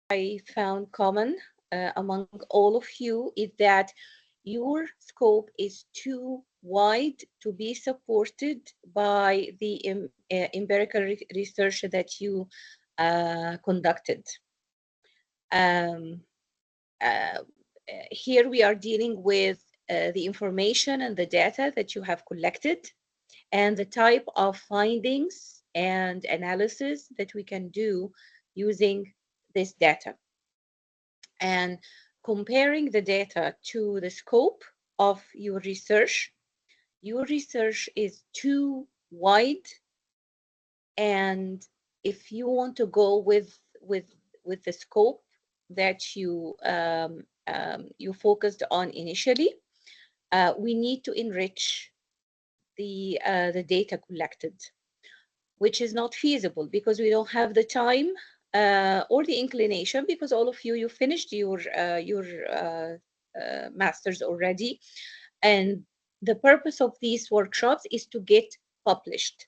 I found common among all of you is that your scope is too wide to be supported by the empirical research that you conducted. Um, uh, Here we are dealing with the information and the data that you have collected and the type of findings and analysis that we can do using this data. And comparing the data to the scope of your research is too wide. And if you want to go with the scope that you focused on initially, we need to enrich the data collected, which is not feasible because we don't have the time or the inclination, because all of you finished your masters already, and the purpose of these workshops is to get published,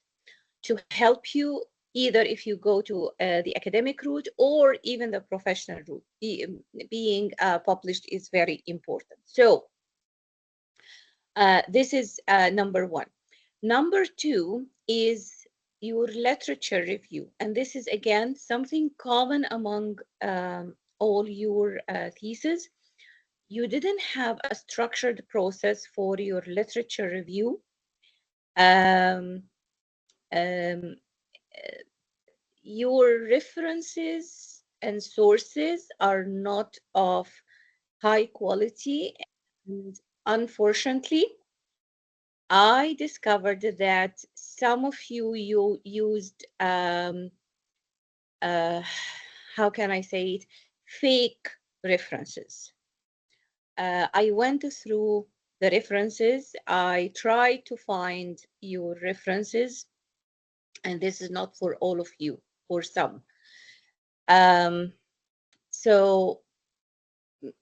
to help you either if you go to the academic route or even the professional route. Being published is very important. So this is number one. Number two is your literature review. And this is, again, something common among all your theses. You didn't have a structured process for your literature review. Um, um, your references and sources are not of high quality. And unfortunately, I discovered that some of you used uh, how can I say it, fake references. I went through the references. I tried to find your references, and this is not for all of you, for some. Um, so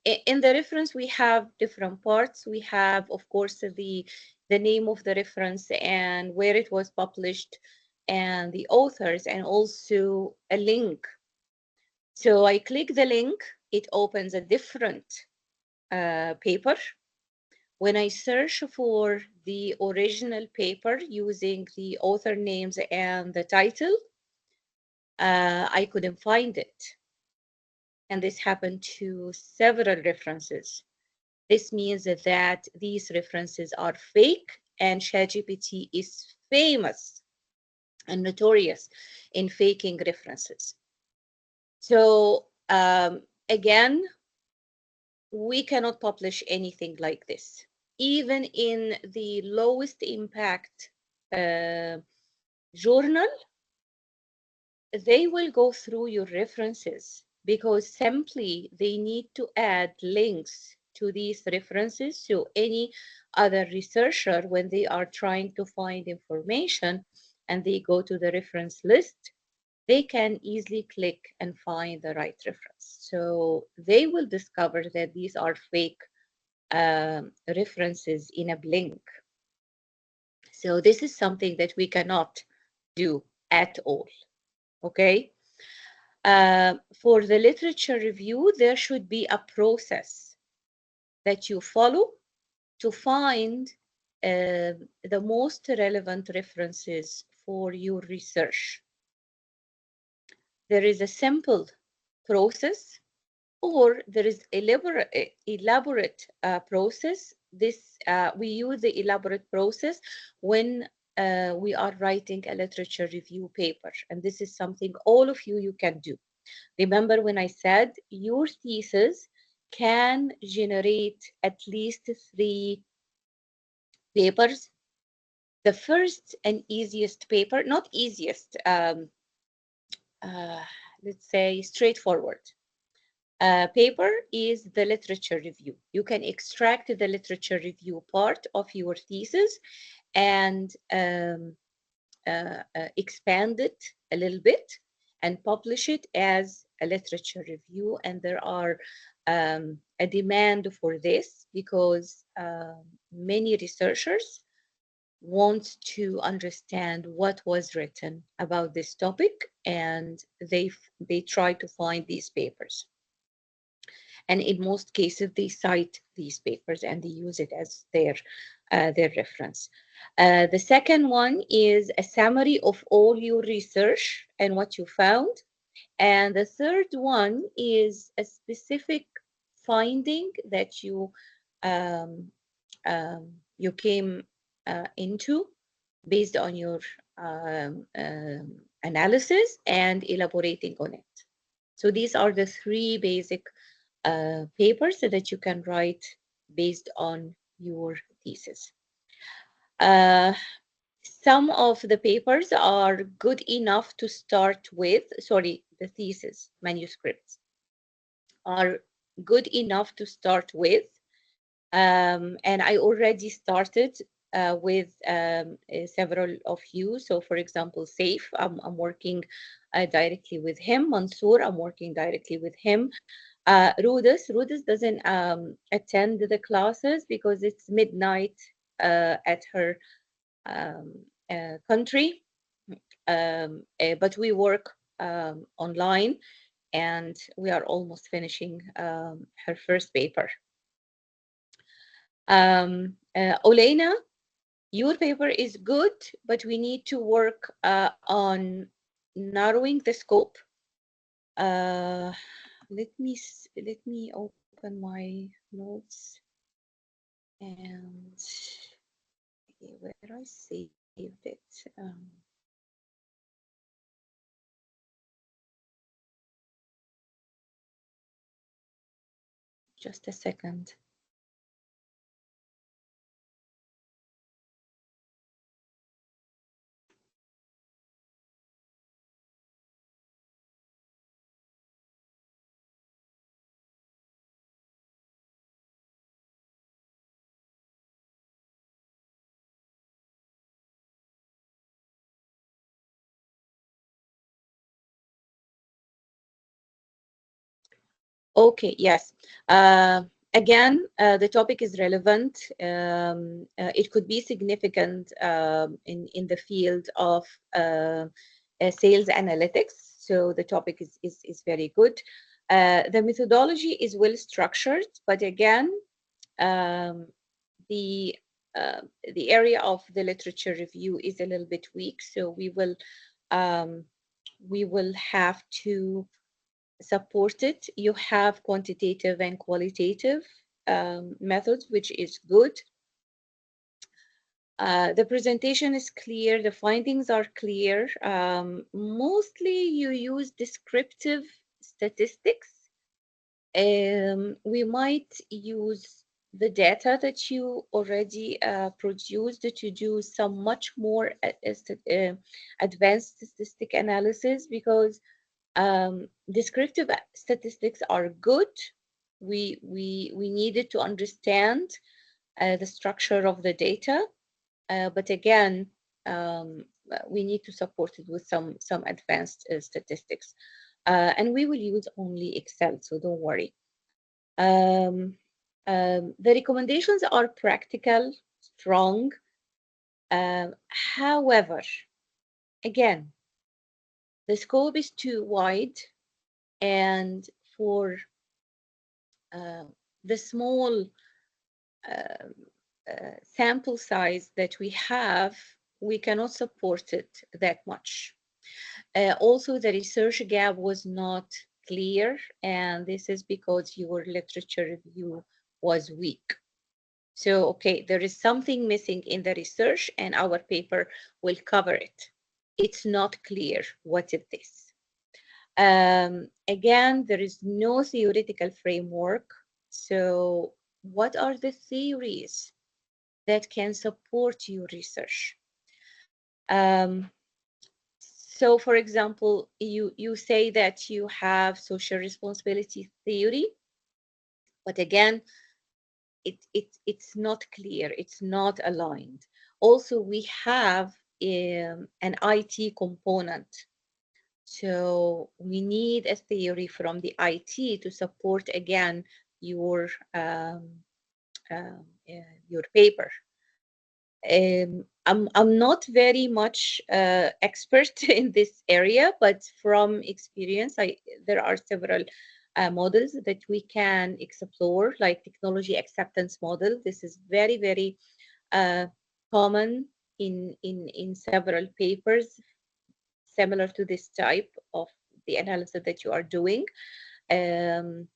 in the reference, we have different parts. We have, of course, the name of the reference and where it was published and the authors, and also a link. So I click the link, it opens a different paper. When I search for the original paper using the author names and the title, I couldn't find it. And this happened to several references. This means that these references are fake, and ChatGPT is famous and notorious in faking references. So again, we cannot publish anything like this. Even in the lowest impact journal, they will go through your references because simply they need to add links to these references. So any other researcher, when they are trying to find information and they go to the reference list, they can easily click and find the right reference. So they will discover that these are fake references in a blink. So this is something that we cannot do at all. Okay. For the literature review, there should be a process that you follow to find the most relevant references for your research. There is a simple process, or there is elaborate process. We use the elaborate process when we are writing a literature review paper, and this is something all of you can do. Remember when I said your thesis can generate at least 3 papers. The first and easiest paper, not easiest, uh, let's say straightforward paper, is the literature review. You can extract the literature review part of your thesis and expand it a little bit and publish it as a literature review. And there are a demand for this because many researchers want to understand what was written about this topic, and they try to find these papers. And in most cases, they cite these papers and they use it as their reference. The second one is a summary of all your research and what you found. And the third one is a specific finding that um, you came into based on your analysis and elaborating on it. So these are the three basic papers that you can write based on your thesis. Uh, some of the papers are good enough to start with, sorry, the thesis manuscripts are good enough to start with. And I already started with several of you. So, for example, Saif, I'm working directly with him. Mansour, I'm working directly with him. Rudis doesn't attend the classes because it's midnight at her um, country. But we work online, and we are almost finishing her first paper. Olena, your paper is good, but we need to work on narrowing the scope. Let me open my notes and where I saved it. Just a second. Okay, yes. Again, the topic is relevant. It could be significant in the field of sales analytics. So the topic is very good. The methodology is well structured, but again, um, the uh, the area of the literature review is a little bit weak. So um, we will have to support it. You have quantitative and qualitative methods, which is good. The presentation is clear, the findings are clear. Mostly you use descriptive statistics. We might use the data that you already produced to do some much more advanced statistic analysis, because descriptive statistics are good. We needed to understand the structure of the data, but again, we need to support it with some advanced statistics, and we will use only Excel, so don't worry. The recommendations are practical, strong. However, again, the scope is too wide, and for the small uh, sample size that we have, we cannot support it that much. Also, the research gap was not clear, and this is because your literature review was weak. So, okay, there is something missing in the research, and our paper will cover it. It's not clear what is this. Again, there is no theoretical framework. So, what are the theories that can support your research? So, for example, you say that you have social responsibility theory, but again, it's not clear, it's not aligned. Also, we have an IT component. So we need a theory from the IT to support again your paper. I'm not very much expert in this area, but from experience, there are several models that we can explore, like technology acceptance model. This is very, very uh, common in several papers similar to this type of the analysis that you are doing. Um,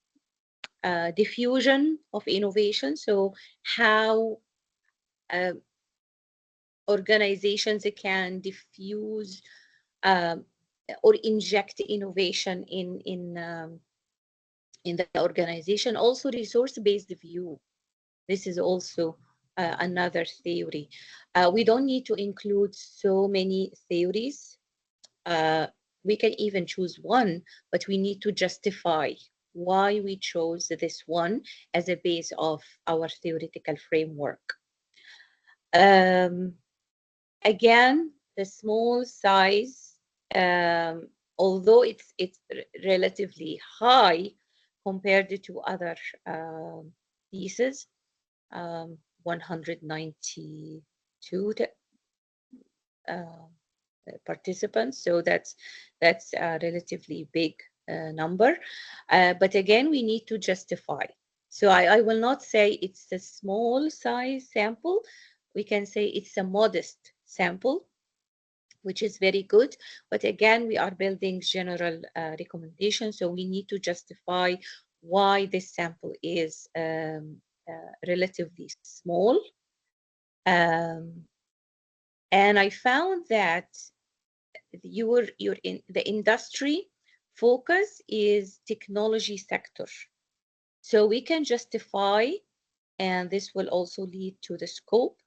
Diffusion of innovation. So how uh, organizations can diffuse um, or inject innovation in the organization. Also, resource-based view. This is also another theory. We don't need to include so many theories. Uh, we can even choose one, but we need to justify why we chose this one as a base of our theoretical framework. Um, Again, the small size, although it's relatively high compared to other pieces, 192 uh, participants. So that's a relatively big number. But again, we need to justify. So I will not say it's a small size sample. We can say it's a modest sample, which is very good. But again, we are building general recommendations, so we need to justify why this sample is relatively small. Um, and I found that your in the industry focus is technology sector. So we can justify, and this will also lead to the scope,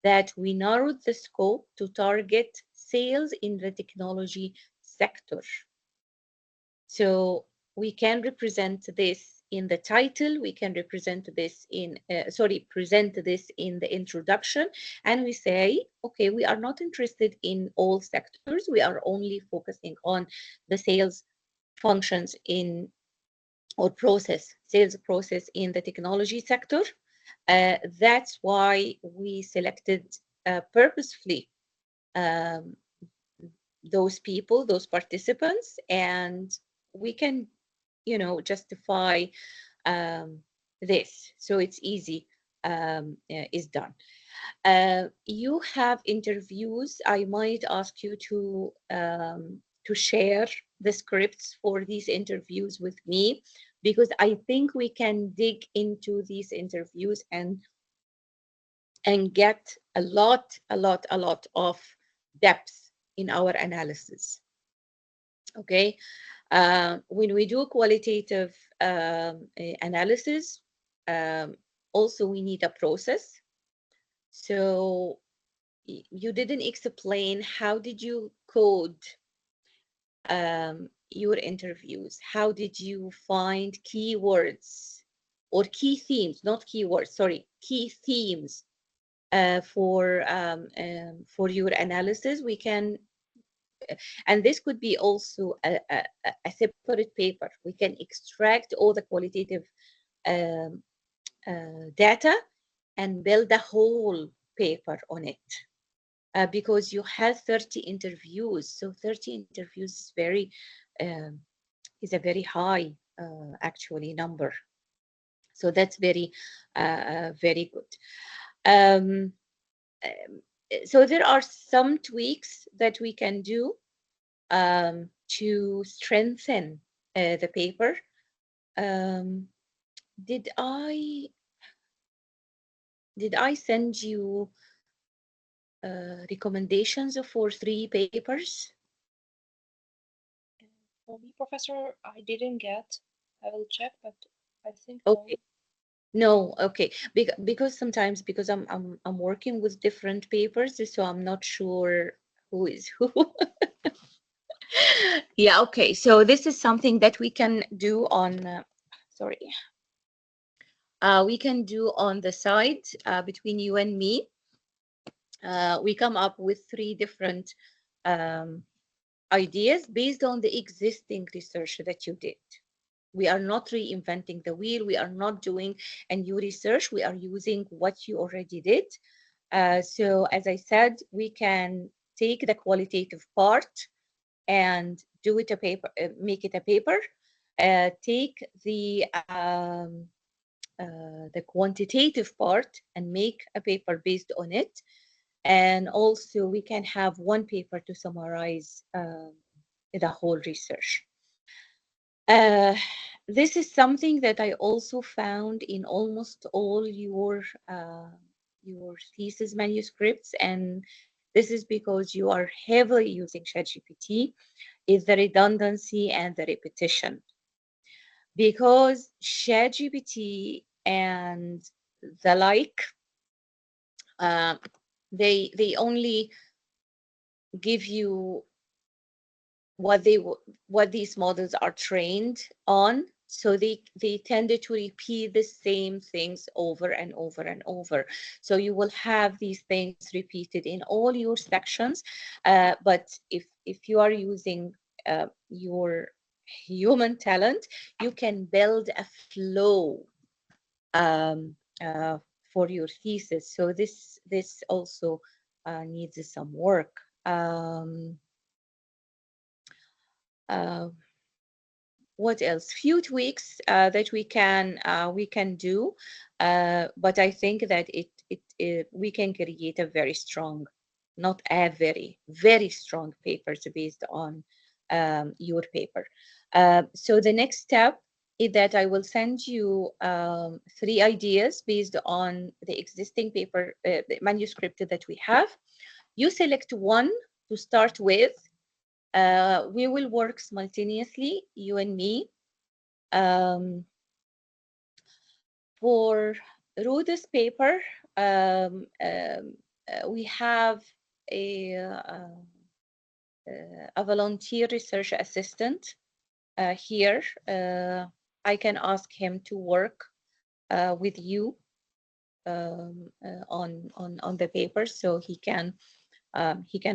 that we narrowed the scope to target sales in the technology sector. So we can represent this in the title, we can represent this in, present this in the introduction, and we say, okay, we are not interested in all sectors, we are only focusing on the sales functions in, or sales process in the technology sector. That's why we selected purposefully um, those people, those participants, and we can, justify um, this. So it's easy, is done. You have interviews. I might ask you to share the scripts for these interviews with me, because I think we can dig into these interviews and get a lot of depth in our analysis. Okay. When we do qualitative analysis, um, also we need a process. So you didn't explain how did you code your interviews? How did you find keywords or key themes, not keywords, sorry, key themes for your analysis? We can, and this could be also a separate paper. We can extract all the qualitative um, data and build a whole paper on it. Because you had 30 interviews. So 30 interviews is um, a very high actually number. So that's very good. Um, so there are some tweaks that we can do to strengthen the paper. Um, did I send you recommendations for 3 papers? For me, Professor, I didn't get. I will check, but I think no. Okay. No, okay. Because sometimes because I'm working with different papers, so I'm not sure who is who. Yeah, okay. So this is something that we can do on, sorry, we can do on the side between you and me. We come up with 3 different um, ideas based on the existing research that you did. We are not reinventing the wheel. We are not doing a new research. We are using what you already did. So as I said, we can take the qualitative part and do it a paper, make it a paper. Take the quantitative part and make a paper based on it. And also we can have one paper to summarize the whole research. Uh, this is something that I also found in almost all your thesis manuscripts, and this is because you are heavily using ChatGPT, is the redundancy and the repetition. Because ChatGPT and the like, uh, they only give you what what these models are trained on, so they tended to repeat the same things over and over and over. So you will have these things repeated in all your sections, but if you are using your human talent, you can build a flow um, uh, for your thesis. So this also needs some work. Uh, what else? Few tweaks that we can do, but I think that it we can create a very strong, not a very strong papers based on your paper. So the next step is that I will send you 3 ideas based on the existing paper, the manuscript that we have. You select one to start with. We will work simultaneously, you and me. Um, for Ruda's paper, we have a, uh, a volunteer research assistant here. I can ask him to work with you on the paper, so he can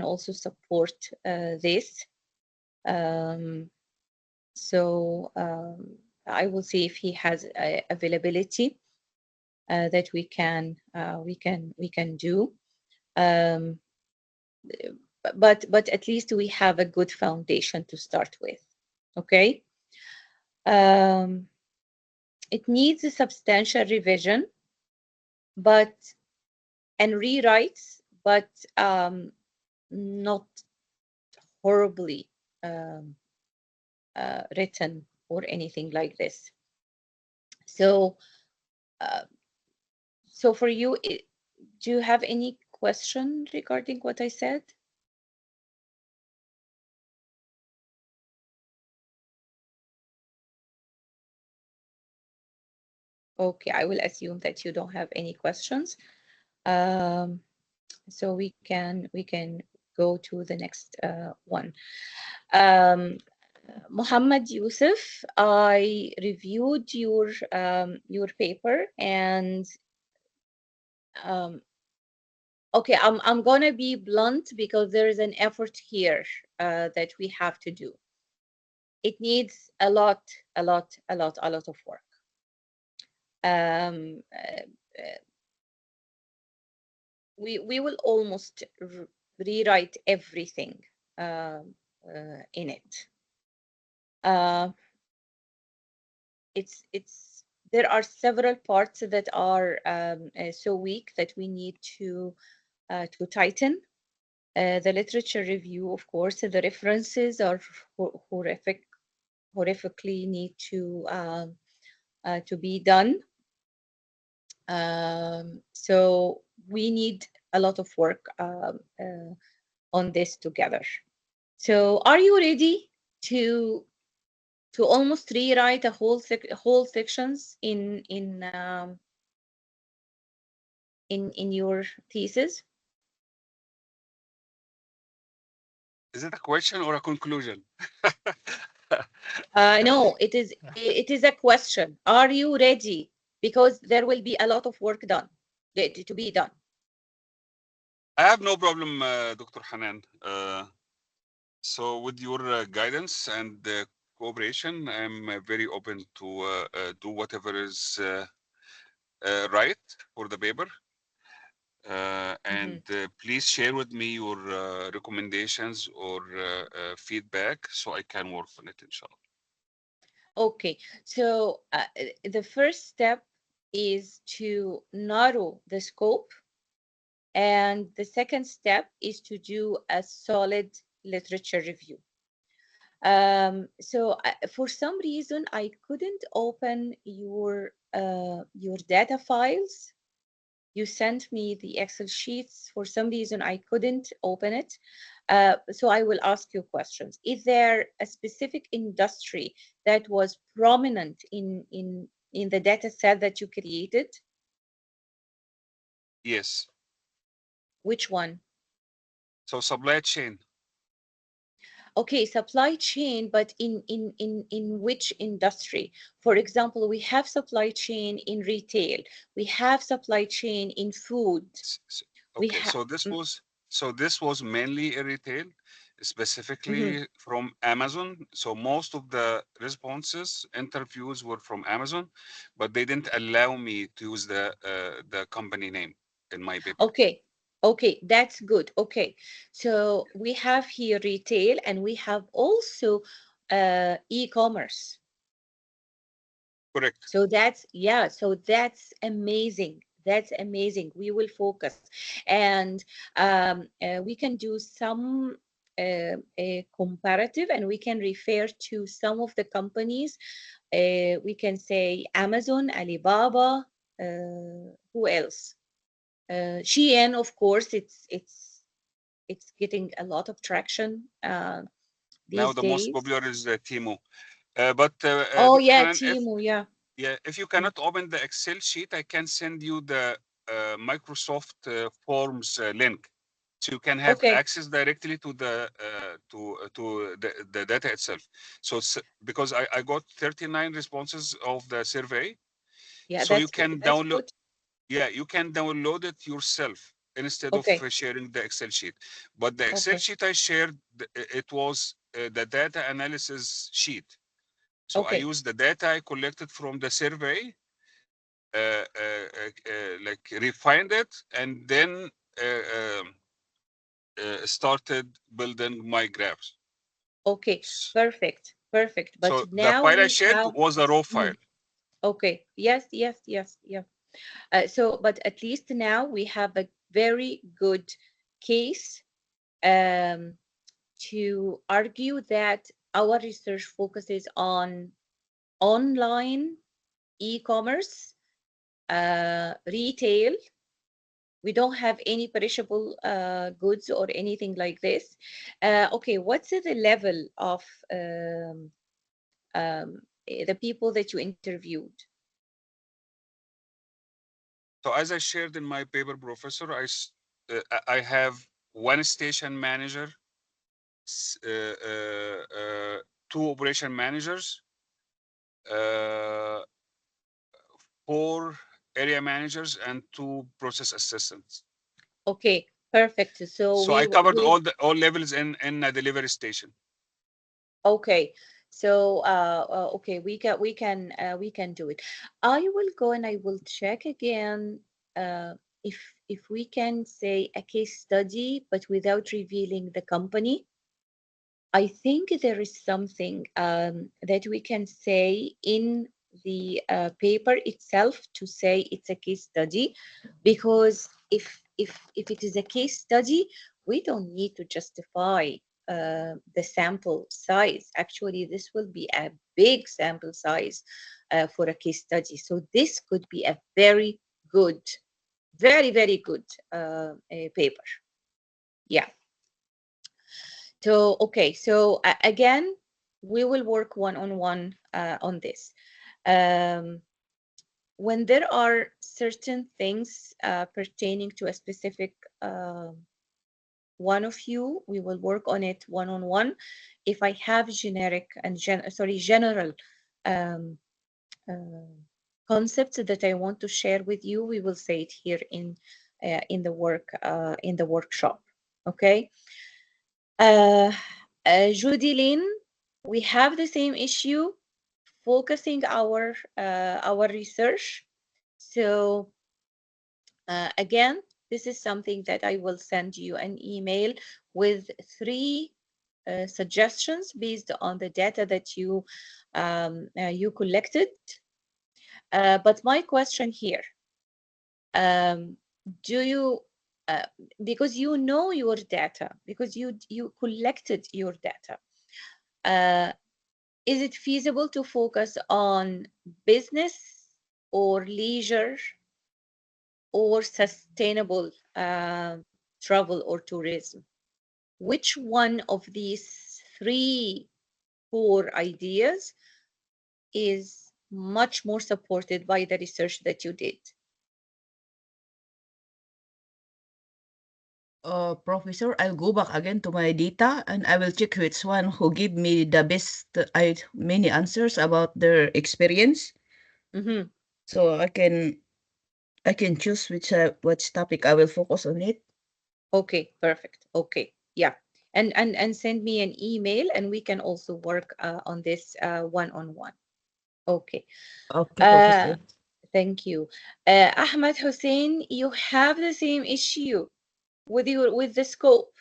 also support this. Um, So I will see if he has availability that we can do. Um, but at least we have a good foundation to start with. Okay. Um, it needs a substantial revision, but and rewrites, but not horribly um, written or anything like this. So uh, so for you, do you have any question regarding what I said? Okay, I will assume that you don't have any questions. Um, so we can go to the next one. Muhammad Yusuf, I reviewed your paper, and um, okay, I'm gonna be blunt because there is an effort here that we have to do. It needs a lot of work. Um, we will almost rewrite everything in it. Uh, it's there are several parts that are so weak that we need to tighten. The literature review, of course, the references are horrifically need to be done. So we need a lot of work on this together. So are you ready to almost rewrite a whole sections in your thesis? Is it a question or a conclusion? No, it is a question. Are you ready? Because there will be a lot of work done to be done. I have no problem, Dr. Hanan. So with your guidance and cooperation, I'm very open to do whatever is right for the paper. And please share with me your recommendations or feedback so I can work on it, inshallah. Okay, so the first step is to narrow the scope, and the second step is to do a solid literature review. So for some reason, I couldn't open your data files. You sent me the Excel sheets. For some reason, I couldn't open it. So I will ask you questions. Is there a specific industry that was prominent in the data set that you created? Yes. Which one? So supply chain. Okay, supply chain, but in which industry? For example, we have supply chain in retail. We have supply chain in food. We Okay, have. so this was mainly a retail, specifically from Amazon. So most of the responses, interviews were from Amazon, but they didn't allow me to use the company name in my paper. Okay. Okay, that's good. Okay. So we have here retail and we have also e-commerce. Correct. So that's, yeah, so that's amazing. That's amazing. We will focus, and we can do some a comparative, and we can refer to some of the companies. We can say Amazon, Alibaba, who else? Shein, of course, it's getting a lot of traction Now these the most days. popular is Timo. Oh Dr. yeah, Hanan, Temu, yeah. if you Mm. cannot open the Excel sheet, I can send you the Microsoft Forms link, so you can have Okay, access directly to the data itself. So because I got 39 responses of the survey, yeah, so you that's can that's download. good. Yeah, you can download it yourself instead of Okay, sharing the Excel sheet. But the Excel okay, sheet I shared, it was the data analysis sheet. So I okay, used the data I collected from the survey, like refined it, and then started building my graphs. okay. Perfect, perfect. But So the now file I we shared have. was a raw file. Mm, okay. Yes, yes, yes, yeah. So, but at least now we have a very good case um, to argue that our research focuses on online e-commerce, retail. We don't have any perishable goods or anything like this. Okay, what's the level of the people that you interviewed? So as I shared in my paper, Professor, I have one station manager, s- uh, uh, uh, two operation managers, uh, four area managers, and two process assistants. Okay, perfect. So So we I covered we all levels in a delivery station. okay. So okay, we can do it. I will go and I will check again uh, if we can say a case study, but without revealing the company. I think there is something that we can say in the paper itself to say it's a case study, because if it is a case study, we don't need to justify the sample size. Actually, this will be a big sample size for a case study. So this could be a very good, very good paper. Yeah. So, okay, so again, we will work one-on-one on this. Um, when there are certain things pertaining to a specific one of you, we will work on it one-on-one. If I have generic and general um, uh, concepts that I want to share with you, we will say it here in the workshop. Okay. Uh, Judy Lynn, we have the same issue, focusing our research. So again, This is something that I will send you an email with 3 suggestions based on the data that you collected. But my question here, do you, because you know your data, because you collected your data, is it feasible to focus on business or leisure or sustainable travel or tourism? Which one of these 3 core ideas is much more supported by the research that you did? Professor, I'll go back again to my data and I will check which one who give me the best many answers about their experience. Mm-hmm. So I can choose which topic I will focus on it. Okay, perfect. Okay, yeah. And send me an email and we can also work on this one-on-one. Okay. Okay, Professor. Thank you. Ahmed Hussein, you have the same issue with the scope.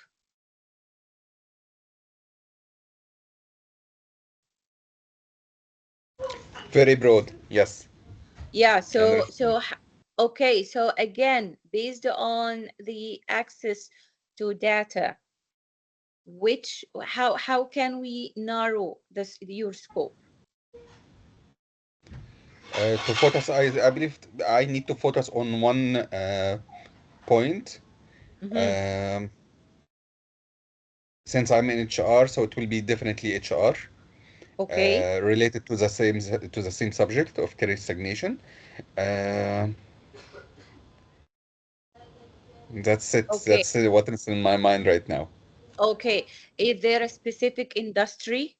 Very broad, yes. Yeah, I so understand. okay, so again, based on the access to data, how can we narrow your scope? To focus, I believe I need to focus on one point. Mm-hmm. Um, since I'm in HR, so it will be definitely HR Okay, related to the same subject of career stagnation. Um that's it. okay, That's what is in my mind right now. okay. Is there a specific industry?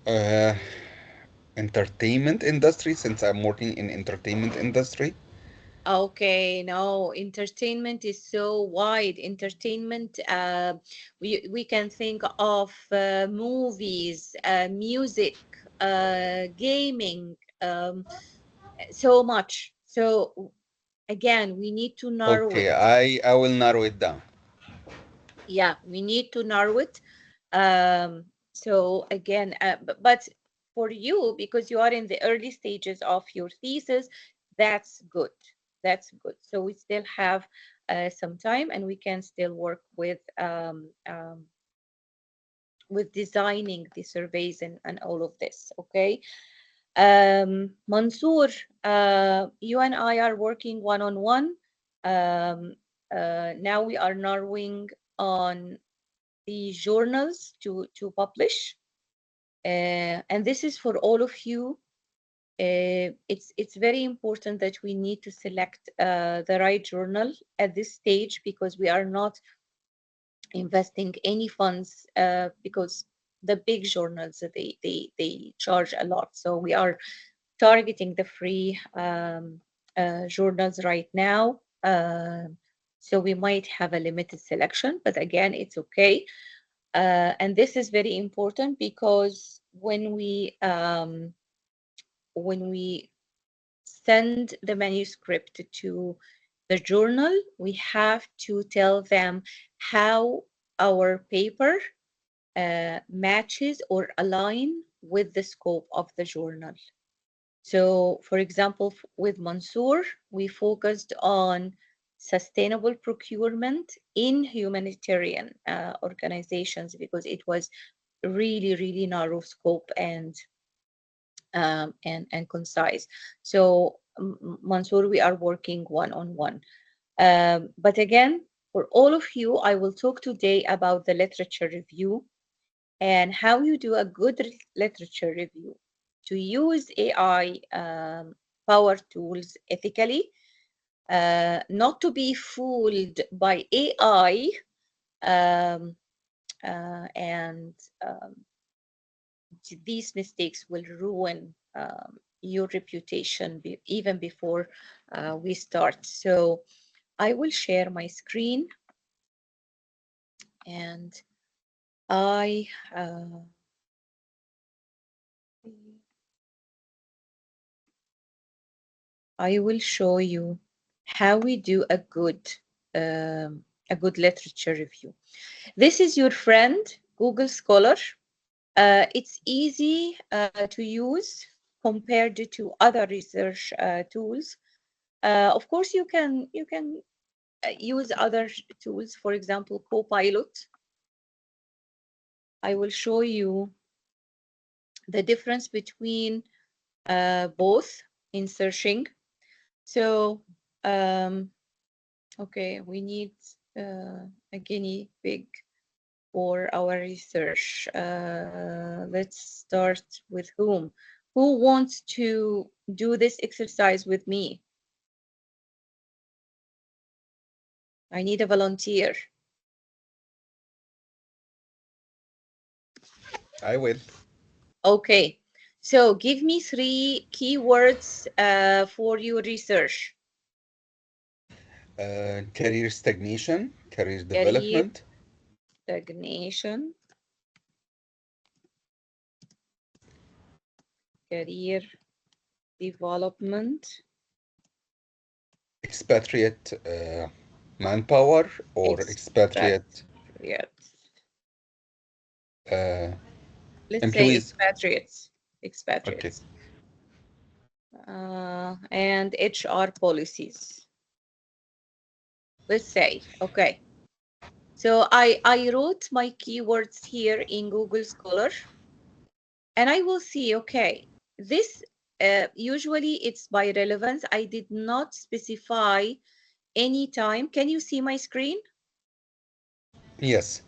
Uh, Entertainment industry, since I'm working in entertainment industry. Okay, no, entertainment is so wide. Entertainment, we can think of movies, music, gaming, so much. So again, we need to narrow it. Okay, I will narrow it down. Yeah, we need to narrow it. So again, but for you, because you are in the early stages of your thesis, that's good. That's good. So we still have some time, and we can still work with designing the surveys and all of this. Okay. Mansoor, you and I are working one-on-one. Now we are narrowing on the journals to publish. And this is for all of you. It's very important that we need to select the right journal at this stage, because we are not investing any funds, because the big journals, they charge a lot. So we are targeting the free journals right now. So we might have a limited selection, but again, it's okay. And this is very important, because when we send the manuscript to the journal, we have to tell them how our paper matches or align with the scope of the journal. So, for example, with Mansour, we focused on sustainable procurement in humanitarian organizations, because it was really, really narrow scope and concise. So, Mansour, we are working one-on-one. But again, for all of you, I will talk today about the literature review and how you do a good literature review, to use AI power tools ethically, not to be fooled by AI, um, and these mistakes will ruin your reputation even before we start. So I will share my screen, and I uh, I will show you how we do a good literature review. This is your friend, Google Scholar. It's easy to use compared to other research tools. Of course, you can use other tools, for example, Copilot. I will show you the difference between both in searching. So, okay, we need a guinea pig for our research. Let's start with whom? Who wants to do this exercise with me? I need a volunteer. I will. Okay, so give me 3 keywords for your research. Career stagnation, career Career development, stagnation, career development, expatriate manpower, or expatriate expatriates. uh, Let's say employees. expatriates. Okay. Expatriates. And HR policies. Let's say, okay. So I wrote my keywords here in Google Scholar, and I will see, okay, this usually it's by relevance. I did not specify any time. Can you see my screen? Yes.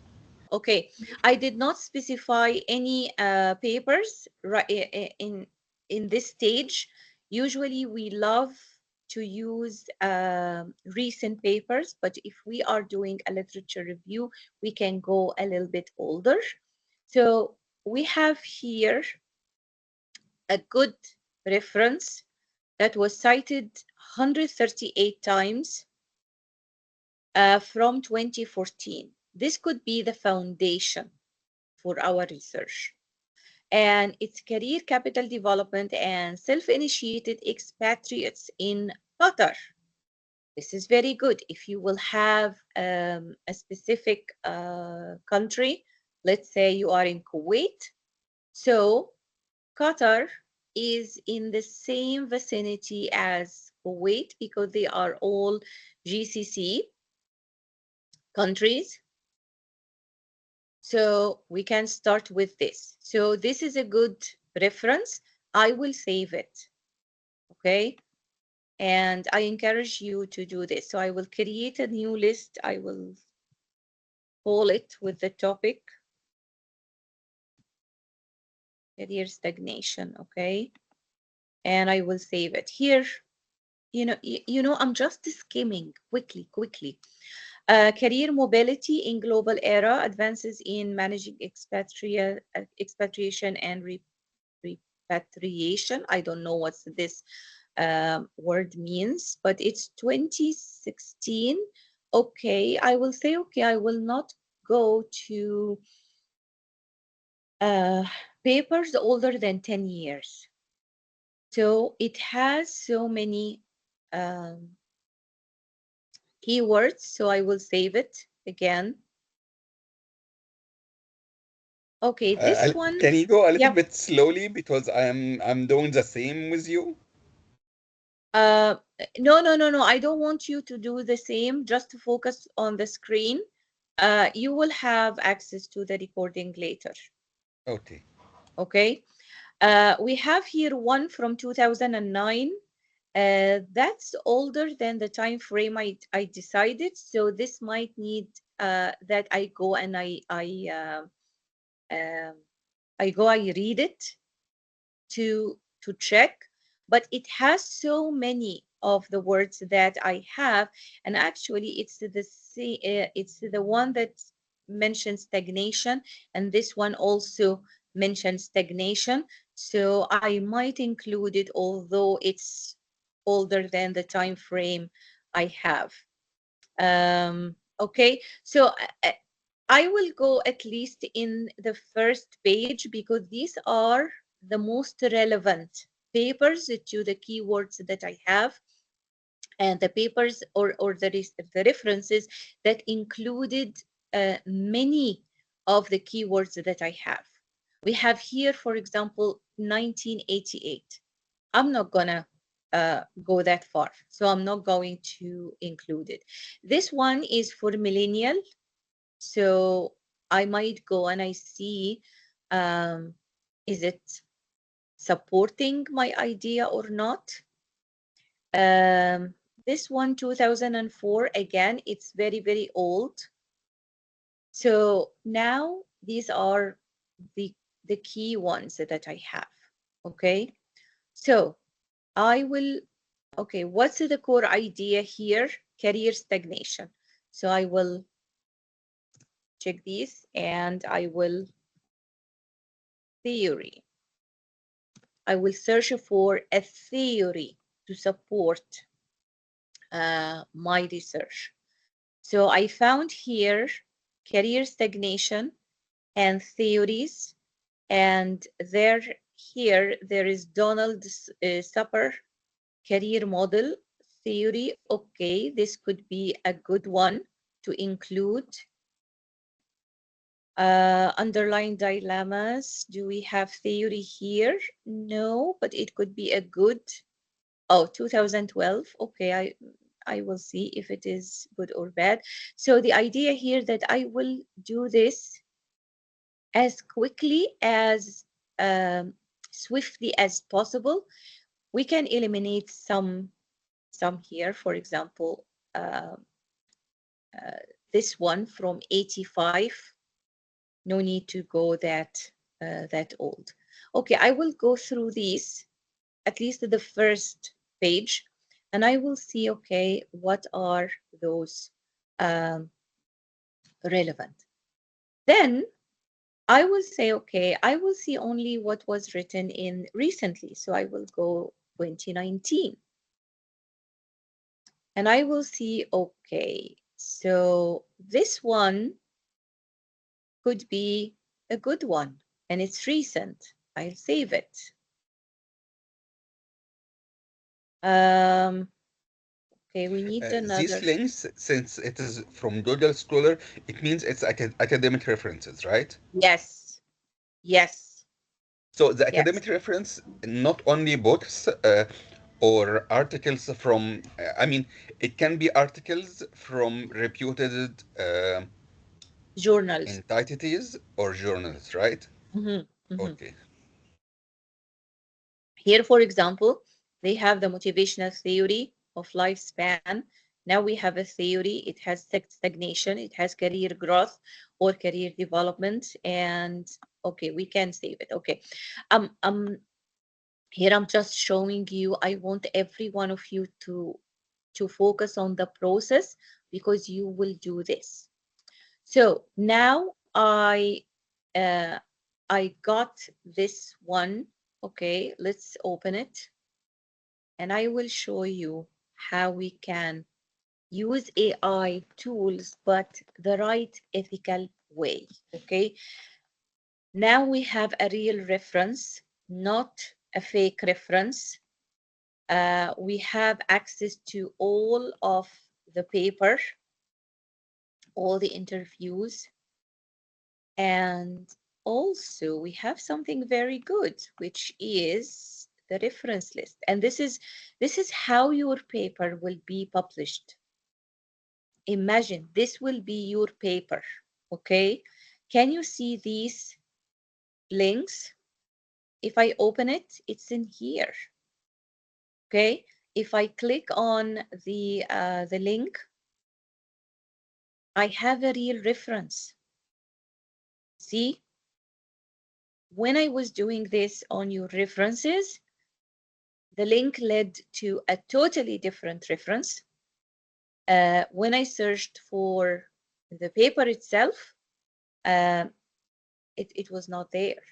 Okay, I did not specify any papers in this stage. Usually we love to use recent papers, but if we are doing a literature review, we can go a little bit older. So we have here a good reference that was cited 138 times from 2014. This could be the foundation for our research. And it's career capital development and self-initiated expatriates in Qatar. This is very good. If you will have a specific country, let's say you are in Kuwait. So Qatar is in the same vicinity as Kuwait because they are all GCC countries. So we can start with this. So this is a good reference. I will save it. Okay. And I encourage you to do this. So I will create a new list. I will call it with the topic career stagnation. Okay. And I will save it here. You know, I'm just skimming quickly. Career mobility in global era, advances in managing expatriation and repatriation. I don't know what this word means, but it's 2016. Okay, I will say, okay, I will not go to papers older than 10 years. So it has so many keywords, so I will save it again. Okay, this one. Can you go a little Yeah. bit slowly because I'm doing the same with you? No. I don't want you to do the same. Just to focus on the screen. You will have access to the recording later. Okay. Okay. We have here one from 2009. That's older than the time frame I decided. So this might need that I go and I read it to check, but it has so many of the words that I have, and actually it's the one that mentions stagnation, and this one also mentions stagnation. So I might include it, although it's older than the time frame I have. Okay, so I will go at least in the first page because these are the most relevant papers to the keywords that I have. and the papers or the references that included many of the keywords that I have. We have here, for example, 1988. I'm not gonna go that far, so I'm not going to include it. This one is for millennial, so I might go and I see, is it supporting my idea or not? This one, 2004, again, it's very, very old. So now these are the key ones that I have, okay? So I will, okay, what's the core idea here? Career stagnation. So I will check these and I will theory. I will search for a theory to support my research. So I found here career stagnation and theories, and here there is Donald Supper career model theory. Okay, this could be a good one to include. Underlying dilemmas. Do we have theory here? No, but it could be a good. Oh, 2012. Okay, I will see if it is good or bad. So the idea here that I will do this as quickly as swiftly as possible. We can eliminate some here. For example, this one from 85. No need to go that old. Okay, I will go through these, at least the first page, and I will see, okay, what are those relevant. Then I will say, okay, I will see only what was written in recently. So I will go 2019. And I will see, okay, so this one could be a good one and it's recent. I'll save it. Okay, we need another. These links, since it is from Doodle Scholar, it means it's academic references, right? Yes, yes, So the yes. academic reference, not only books or articles from, I mean, it can be articles from reputed Journals. entities or journals, right? Mhm, mhm. Okay. Here, for example, they have the motivational theory of lifespan. Now we have a theory. It has stagnation. It has career growth or career development. And okay, we can save it. Okay. Here I'm just showing you. I want every one of you to focus on the process because you will do this. So now I got this one. Okay, let's open it. And I will show you how we can use AI tools, but the right ethical way. Okay, now we have a real reference, not a fake reference. We have access to all of the paper, all the interviews, and also we have something very good, which is the reference list. And this is how your paper will be published. Imagine this will be your paper, okay? Can you see these links? If I open it, it's in here, okay? If I click on the link, I have a real reference. See, when I was doing this on your references, the link led to a totally different reference. When I searched for the paper itself, it was not there.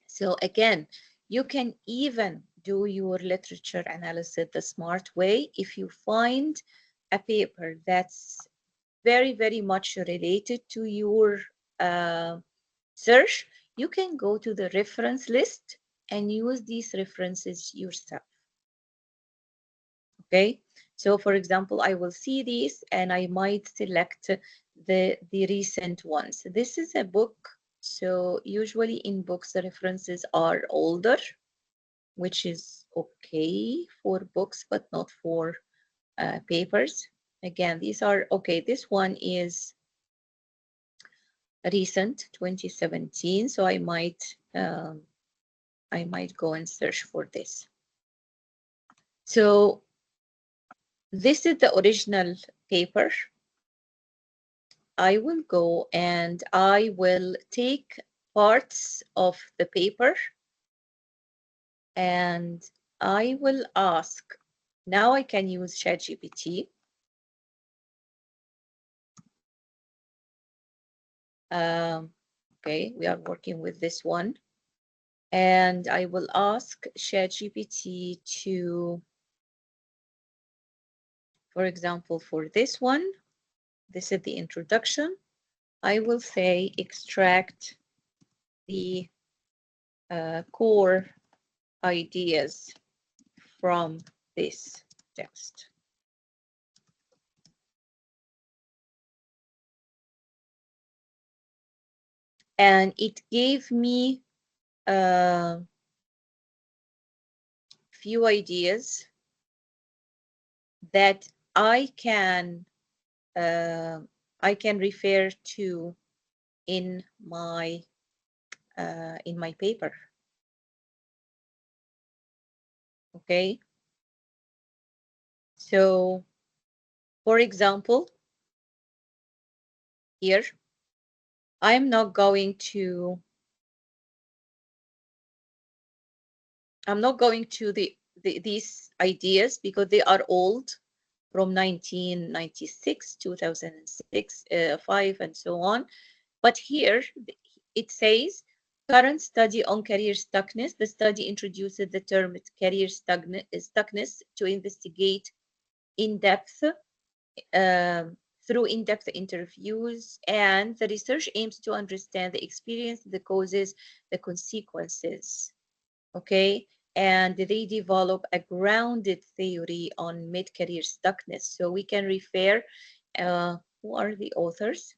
So again, you can even do your literature analysis the smart way. If you find a paper that's very, very much related to your search, you can go to the reference list and use these references yourself. Okay, So for example, I will see these and I might select the recent ones. This is a book. So usually in books, the references are older, which is okay for books, but not for papers. Again, these are okay. This one is recent, 2017. So I might go and search for this. So this is the original paper. I will go and I will take parts of the paper and I will ask. Now I can use ChatGPT. Okay, we are working with this one. And I will ask ChatGPT to, for example, for this one, this is the introduction. I will say extract the core ideas from this text. And it gave me a few ideas that I can refer to in my paper. Okay. So, for example, here I'm not going to these ideas because they are old, from 1996, 2006, 5, and so on. But here it says, current study on career stuckness. The study introduces the term career stuckness to investigate in-depth through in-depth interviews, and the research aims to understand the experience, the causes, the consequences. Okay, and they develop a grounded theory on mid-career stuckness. So we can refer, who are the authors?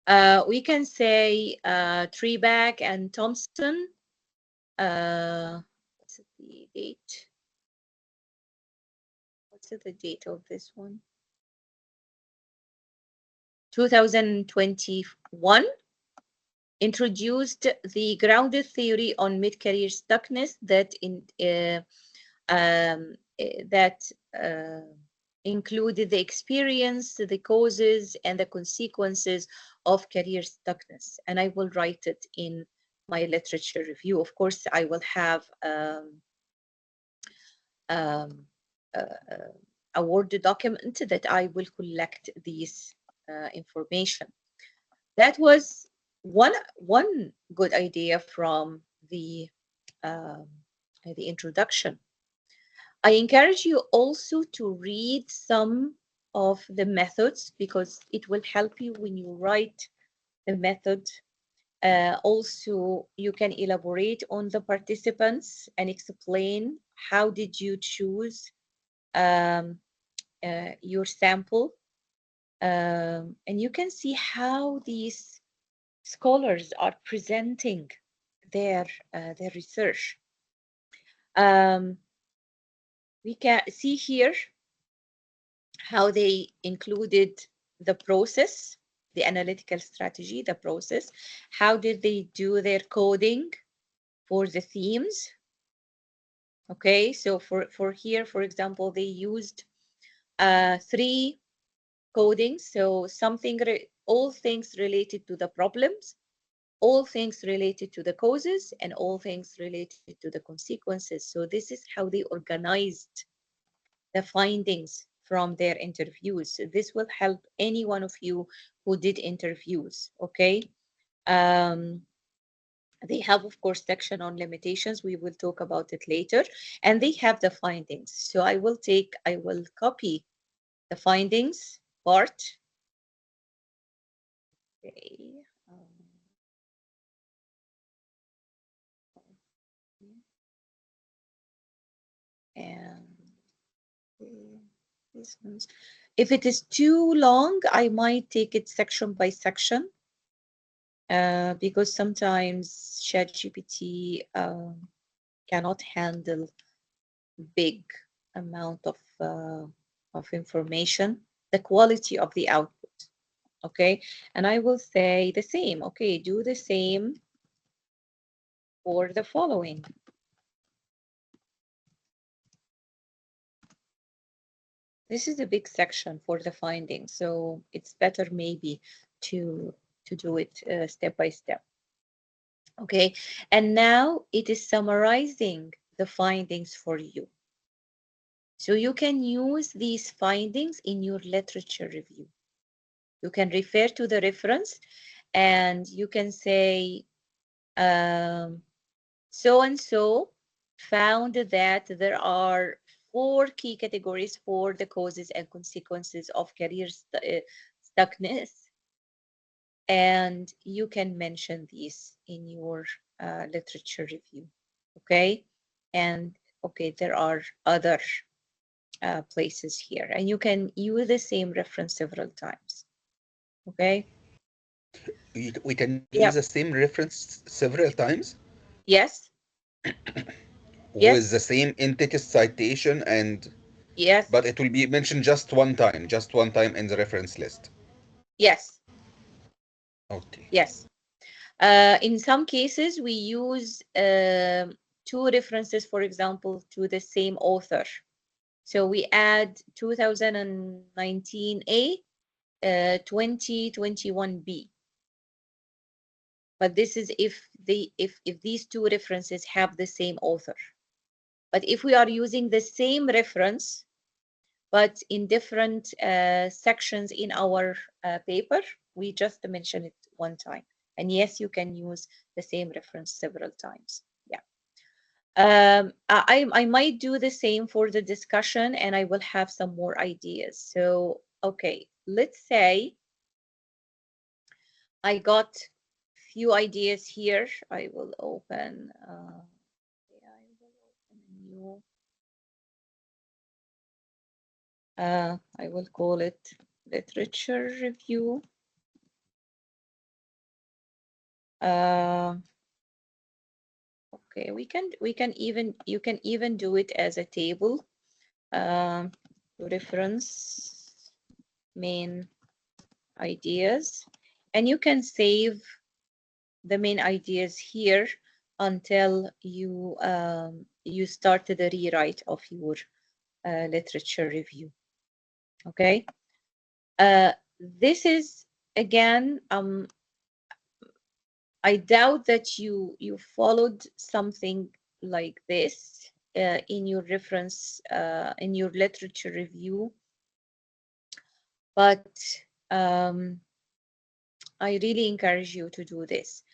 We can say Treback and Thompson. What's the date? What's the date of this one? 2021. Introduced the grounded theory on mid-career stuckness that included the experience, the causes, and the consequences of career stuckness. And I will write it in my literature review. Of course, I will have a Word document that I will collect these information. That was one good idea from the introduction. I encourage you also to read some of the methods because it will help you when you write the method. Also, you can elaborate on the participants and explain how did you choose your sample. And you can see how these scholars are presenting their research. We can see here how they included the process, the analytical strategy, the process. How did they do their coding for the themes? Okay, so for here, for example, they used 3 codings. So all things related to the problems, all things related to the causes, and all things related to the consequences. So this is how they organized the findings from their interviews. This will help any one of you who did interviews, okay? They have, of course, section on limitations. We will talk about it later. And they have the findings. So I will copy the findings part. Okay. And If it is too long, I might take it section by section, because sometimes ChatGPT cannot handle big amount of information, the quality of the output. Okay, and I will say the same. Okay, do the same for the following. This is a big section for the findings, so it's better maybe to do it step by step. Okay, and now it is summarizing the findings for you. So you can use these findings in your literature review. You can refer to the reference and you can say, so and so found that there are 4 key categories for the causes and consequences of career stuckness. And you can mention these in your literature review. Okay. And okay, there are other places here, and you can use the same reference several times. Okay. We can use Yeah. the same reference several times Yes. with Yes. the same in-text citation, and Yes. but it will be mentioned just one time in the reference list. Yes. Okay. Yes. In some cases, we use 2 references, for example, to the same author. So we add 2019A, 2021B. But this is if these 2 references have the same author. But if we are using the same reference, but in different sections in our paper, we just mention it one time. And yes, you can use the same reference several times. Yeah. I might do the same for the discussion, and I will have some more ideas. So, okay, let's say I got few ideas here. I will open a new. I will call it literature review. Okay, you can even do it as a table. Reference main ideas, and you can save the main ideas here until you you start the rewrite of your literature review. Okay, this is again I doubt that you followed something like this in your reference in your literature review, but I really encourage you to do this.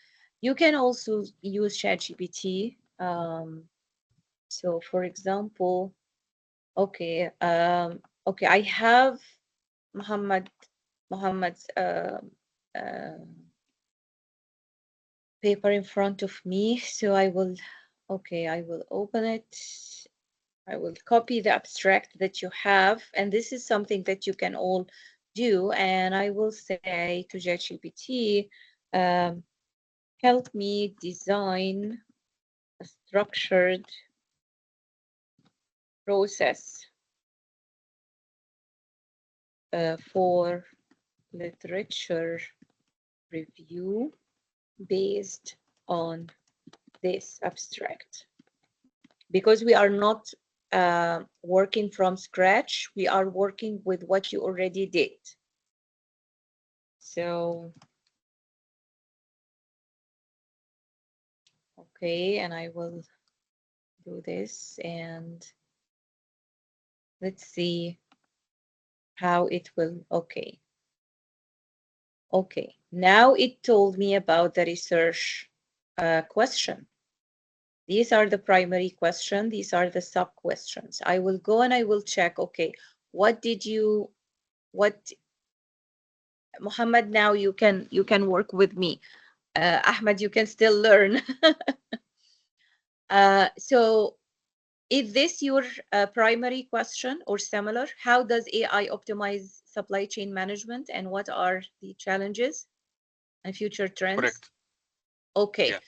You can also use ChatGPT. So, for example, okay, okay, I have Muhammad's paper in front of me, so I will, okay, I will open it. I will copy the abstract that you have, and this is something that you can all do. And I will say to ChatGPT, help me design a structured process for literature review based on this abstract. Because we are not working from scratch, we are working with what you already did. So, okay, and I will do this, and let's see how it will, okay. Okay, now it told me about the research question. These are the primary question. These are the sub questions. I will go and I will check, okay, what Muhammad, now you can work with me. Ahmed, you can still learn. So Is this your primary question or similar? How does AI optimize supply chain management and what are the challenges and future trends? Correct. Okay. Yeah.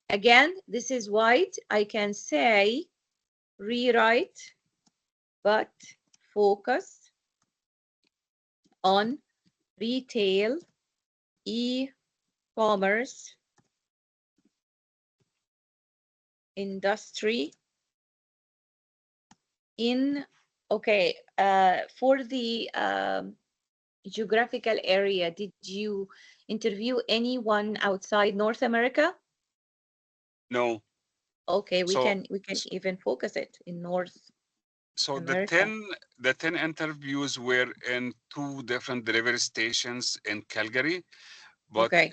Again, this is wide. I can say rewrite, but focus on retail, e-commerce, industry in, okay, for the geographical area, did you interview anyone outside North America? No. Okay, we So can even focus it in North so America. the 10 interviews were in 2 different delivery stations in Calgary. But Okay.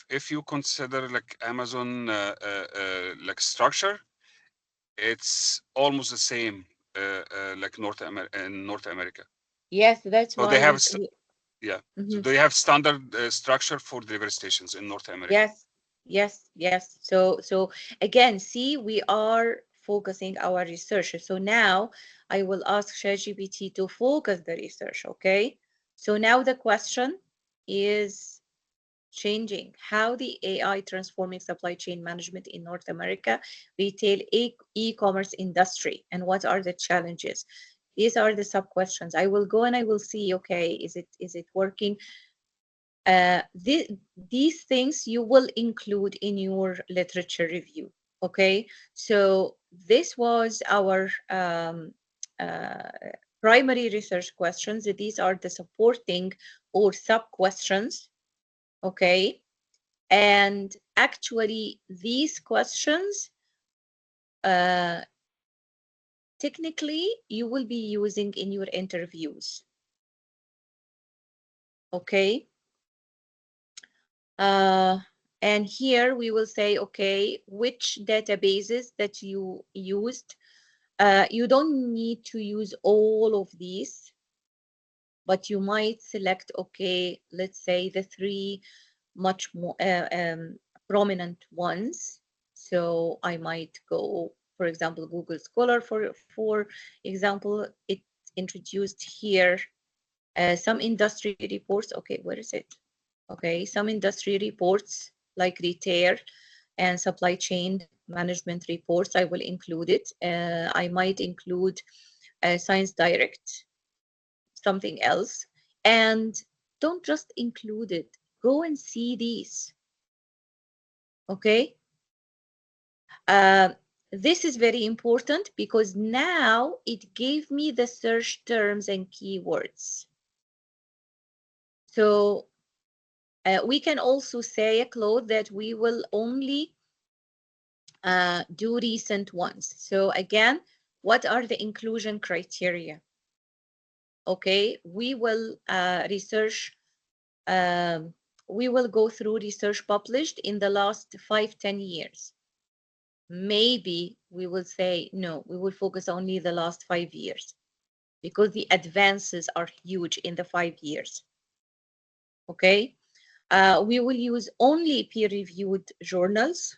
if you consider like Amazon like structure, it's almost the same like in North America. Yes, that's So why they have we so Mhm. they have standard structure for delivery stations in North America. Yes, yes. So again, see, we are focusing our research. So now I will ask ChatGPT to focus the research, okay? So now the question is changing how the AI transforming supply chain management in North America, retail e-commerce industry, and what are the challenges? These are the sub questions. I will go and I will see, okay, is it working? These things you will include in your literature review. Okay, so this was our uh, primary research questions. These are the supporting or sub questions. Okay, and actually these questions uh, technically you will be using in your interviews. Okay. And here we will say, okay, which databases that you used. You don't need to use all of these, but you might select, okay, let's say the 3 much more prominent ones. So I might go, for example, Google Scholar, for example, it introduced here some industry reports. Okay, where is it? Okay, some industry reports like retail and supply chain management reports. I will include it. I might include Science Direct, something else. And don't just include it. Go and see these. Okay. Uh, this is very important because now it gave me the search terms and keywords. So we can also say, Claude, that we will only do recent ones. So again, what are the inclusion criteria? Okay, we will research, we will go through research published in the last 5-10 years. Maybe we will say, no, we will focus only the last 5 years because the advances are huge in the 5 years. Okay, we will use only peer-reviewed journals.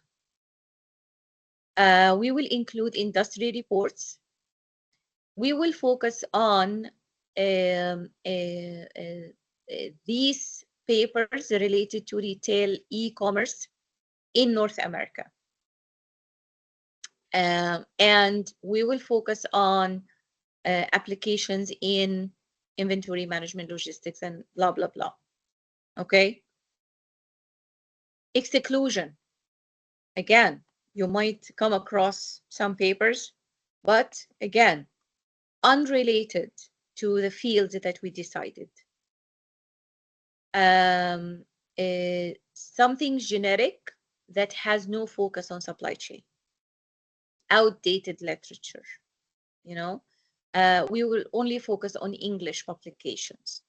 We will include industry reports. We will focus on these papers related to retail e-commerce in North America. And we will focus on applications in inventory management, logistics, and blah, blah, blah. Okay. Exclusion. Again, you might come across some papers, but again, unrelated to the field that we decided. Something generic that has no focus on supply chain. Outdated literature, you know. We will only focus on English publications.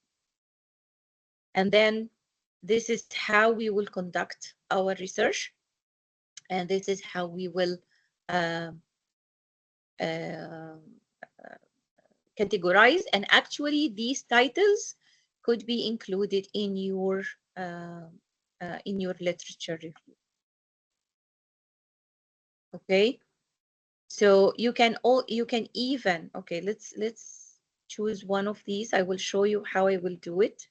And then this is how we will conduct our research. And this is how we will categorize. And actually, these titles could be included in your literature review. Okay, So you can even, okay, let's choose one of these. I will show you how I will do it.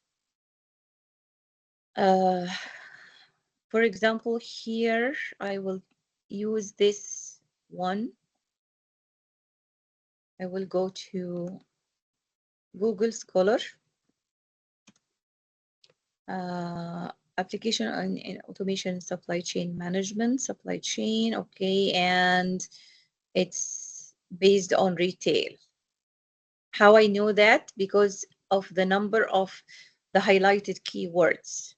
For example, here I will use this one. I will go to Google Scholar, application in automation supply chain management, supply chain, okay, and it's based on retail. How I know that? Because of the number of the highlighted keywords.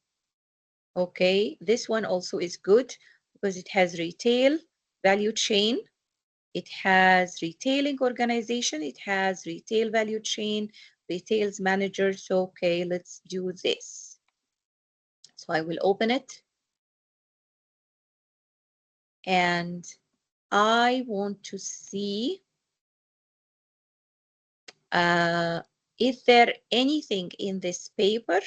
Okay, this one also is good because it has retail, value chain, it has retailing organization, it has retail value chain, retails manager. So, okay, let's do this. So I will open it. And I want to see, is there anything in this paper?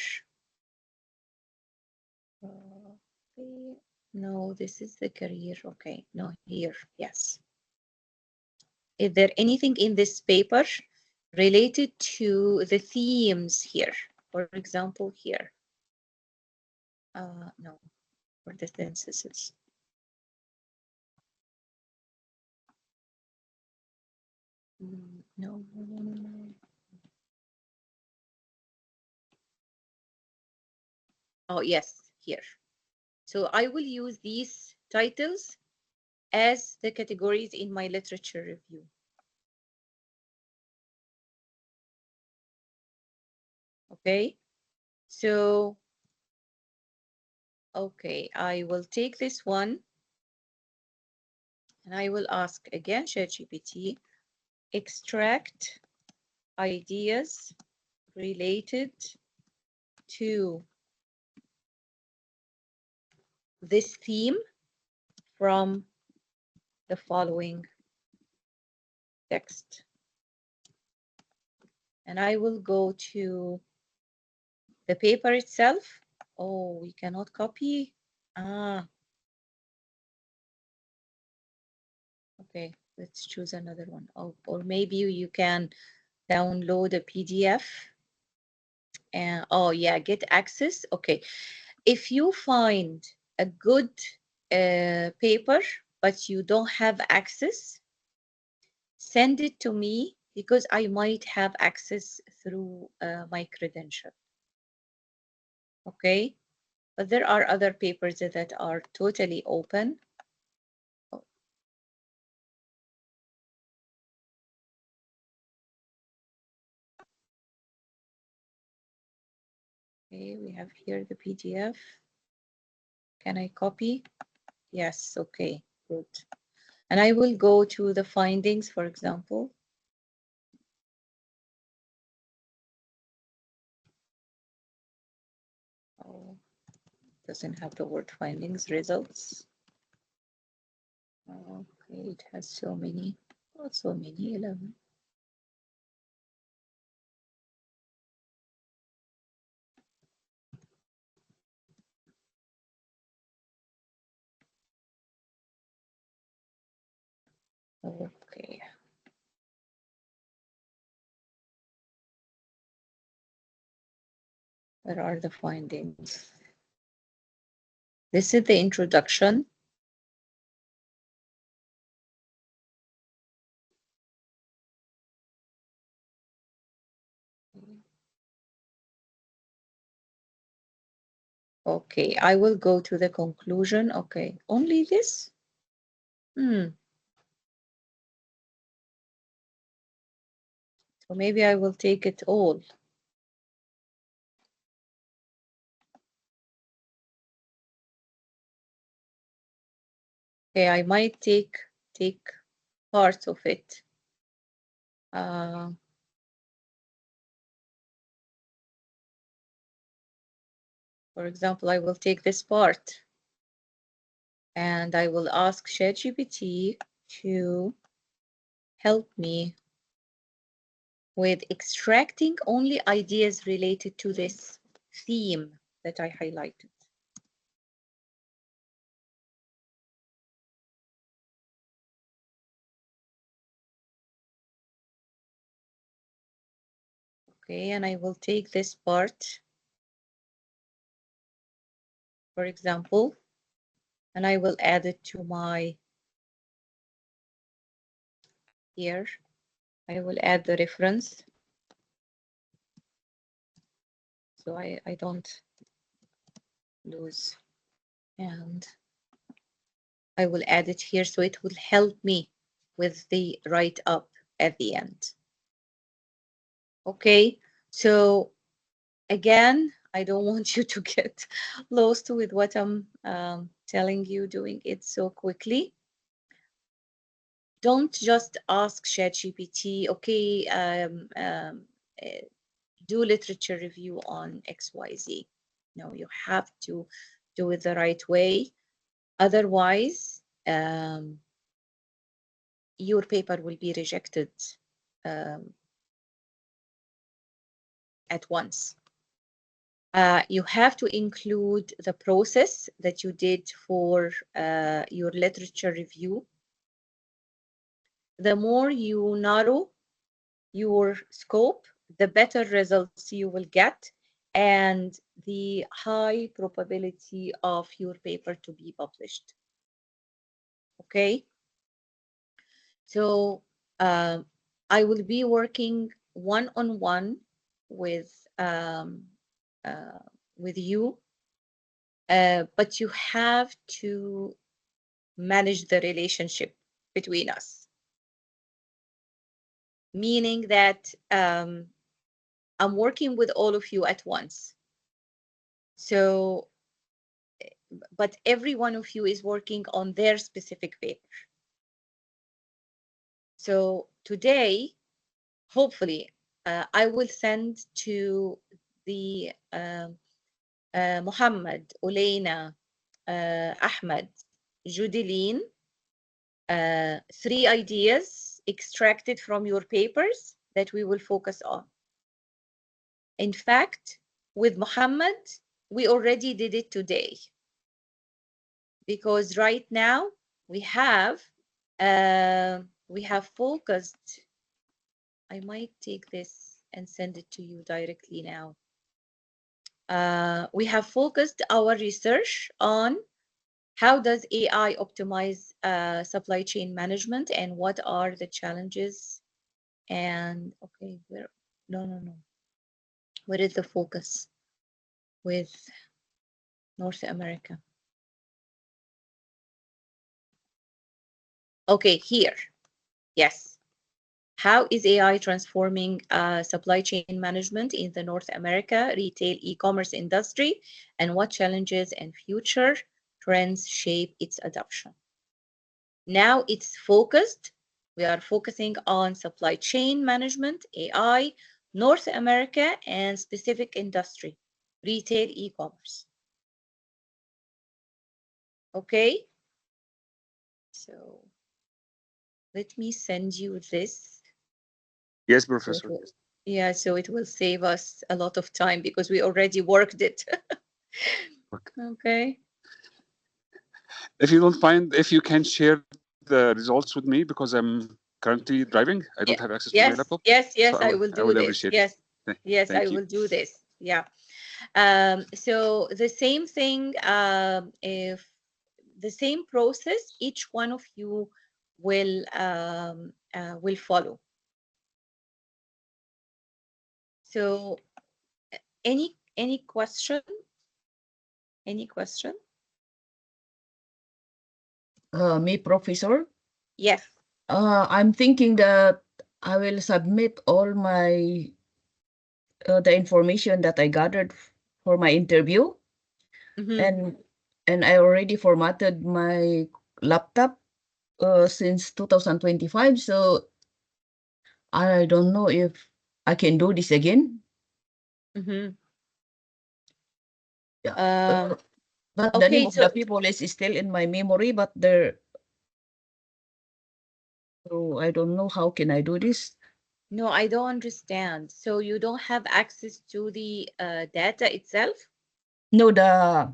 No, this is the career. Okay, no, here, yes. Is there anything in this paper related to the themes here? For example, here. No, for the synthesis. No. Oh, yes, here. So I will use these titles as the categories in my literature review. Okay, so, okay, I will take this one and I will ask again ChatGPT, extract ideas related to this theme from the following text. And I will go to the paper itself. Oh, we cannot copy. Okay, let's choose another one. Oh, or maybe you can download a PDF. And oh yeah, get access. Okay, if you find a good paper but you don't have access, send it to me because I might have access through my credential. Okay, but there are other papers that are totally open. Oh. Okay, we have here the PDF. Can I copy? Yes, okay, good. And I will go to the findings, for example. Oh, doesn't have the word findings, results. Okay, it has so many, not so many, 11. Okay. Where are the findings? This is the introduction. Okay, I will go to the conclusion. Okay, only this? So maybe I will take it all. Okay, I might take parts of it. For example, I will take this part and I will ask ChatGPT to help me with extracting only ideas related to this theme that I highlighted. Okay, and I will take this part, for example, and I will add it to my, here, I will add the reference. So I don't lose, and I will add it here so it will help me with the write-up at the end. Okay, so again, I don't want you to get lost with what I'm telling you, doing it so quickly. Don't just ask ChatGPT, okay, do literature review on XYZ. No, you have to do it the right way. Otherwise, your paper will be rejected at once. You have to include the process that you did for your literature review. The more you narrow your scope, the better results you will get, and the high probability of your paper to be published. Okay, so I will be working one-on-one with you, but you have to manage the relationship between us, meaning that I'm working with all of you at once. So, but every one of you is working on their specific paper. So today, hopefully, I will send to the Muhammad, Uleina, Ahmed, Judeline, 3 ideas extracted from your papers that we will focus on. In fact, with Muhammad, we already did it today, because right now we have focused. I might take this and send it to you directly now. We have focused our research on how does AI optimize supply chain management and what are the challenges. And okay, no. Where is the focus with North America? Okay, here. Yes. How is AI transforming supply chain management in the North America retail e-commerce industry, and what challenges and future trends shape its adoption? Now it's focused. We are focusing on supply chain management, AI, North America, and specific industry, retail e-commerce. Okay, so let me send you this. Yes, Professor. Yeah, so it will save us a lot of time because we already worked it. Okay. If you don't find, if you can share the results with me, because I'm currently driving, I don't have access to my laptop. Yes, so I will do this. Appreciate Yes, it. yes, Thank I you. will do this. Yeah. So the same thing, if the same process, each one of you will follow. So any question? Any question? Me, Professor? Yes. I'm thinking that I will submit all my the information that I gathered for my interview, Mhm. and I already formatted my laptop since 2025. So I don't know if I can do this again. Mhm. Yeah. But the Okay, name of so the people is still in my memory, but they're, so I don't know how can I do this. no, I don't understand. So you don't have access to the data itself? No, the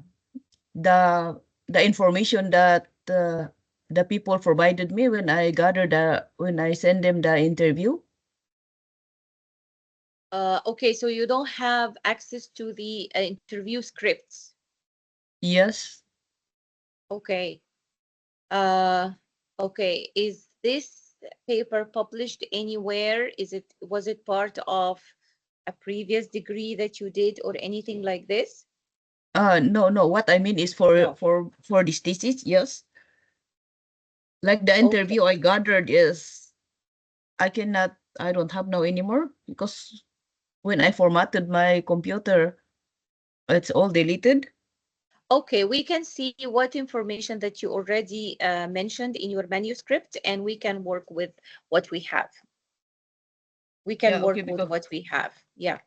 information that the people provided me when I gathered when I send them the interview. Okay, so you don't have access to the interview scripts. Yes. Okay. Okay. Is this paper published anywhere? Was it part of a previous degree that you did or anything like this? No, no. What I mean is for No. for this thesis, yes. Like the Okay. interview I gathered is I don't have now anymore because when I formatted my computer, it's all deleted. Okay, we can see what information that you already mentioned in your manuscript, and we can work with what we have. We can Yeah, okay, work with because what we have. Yeah.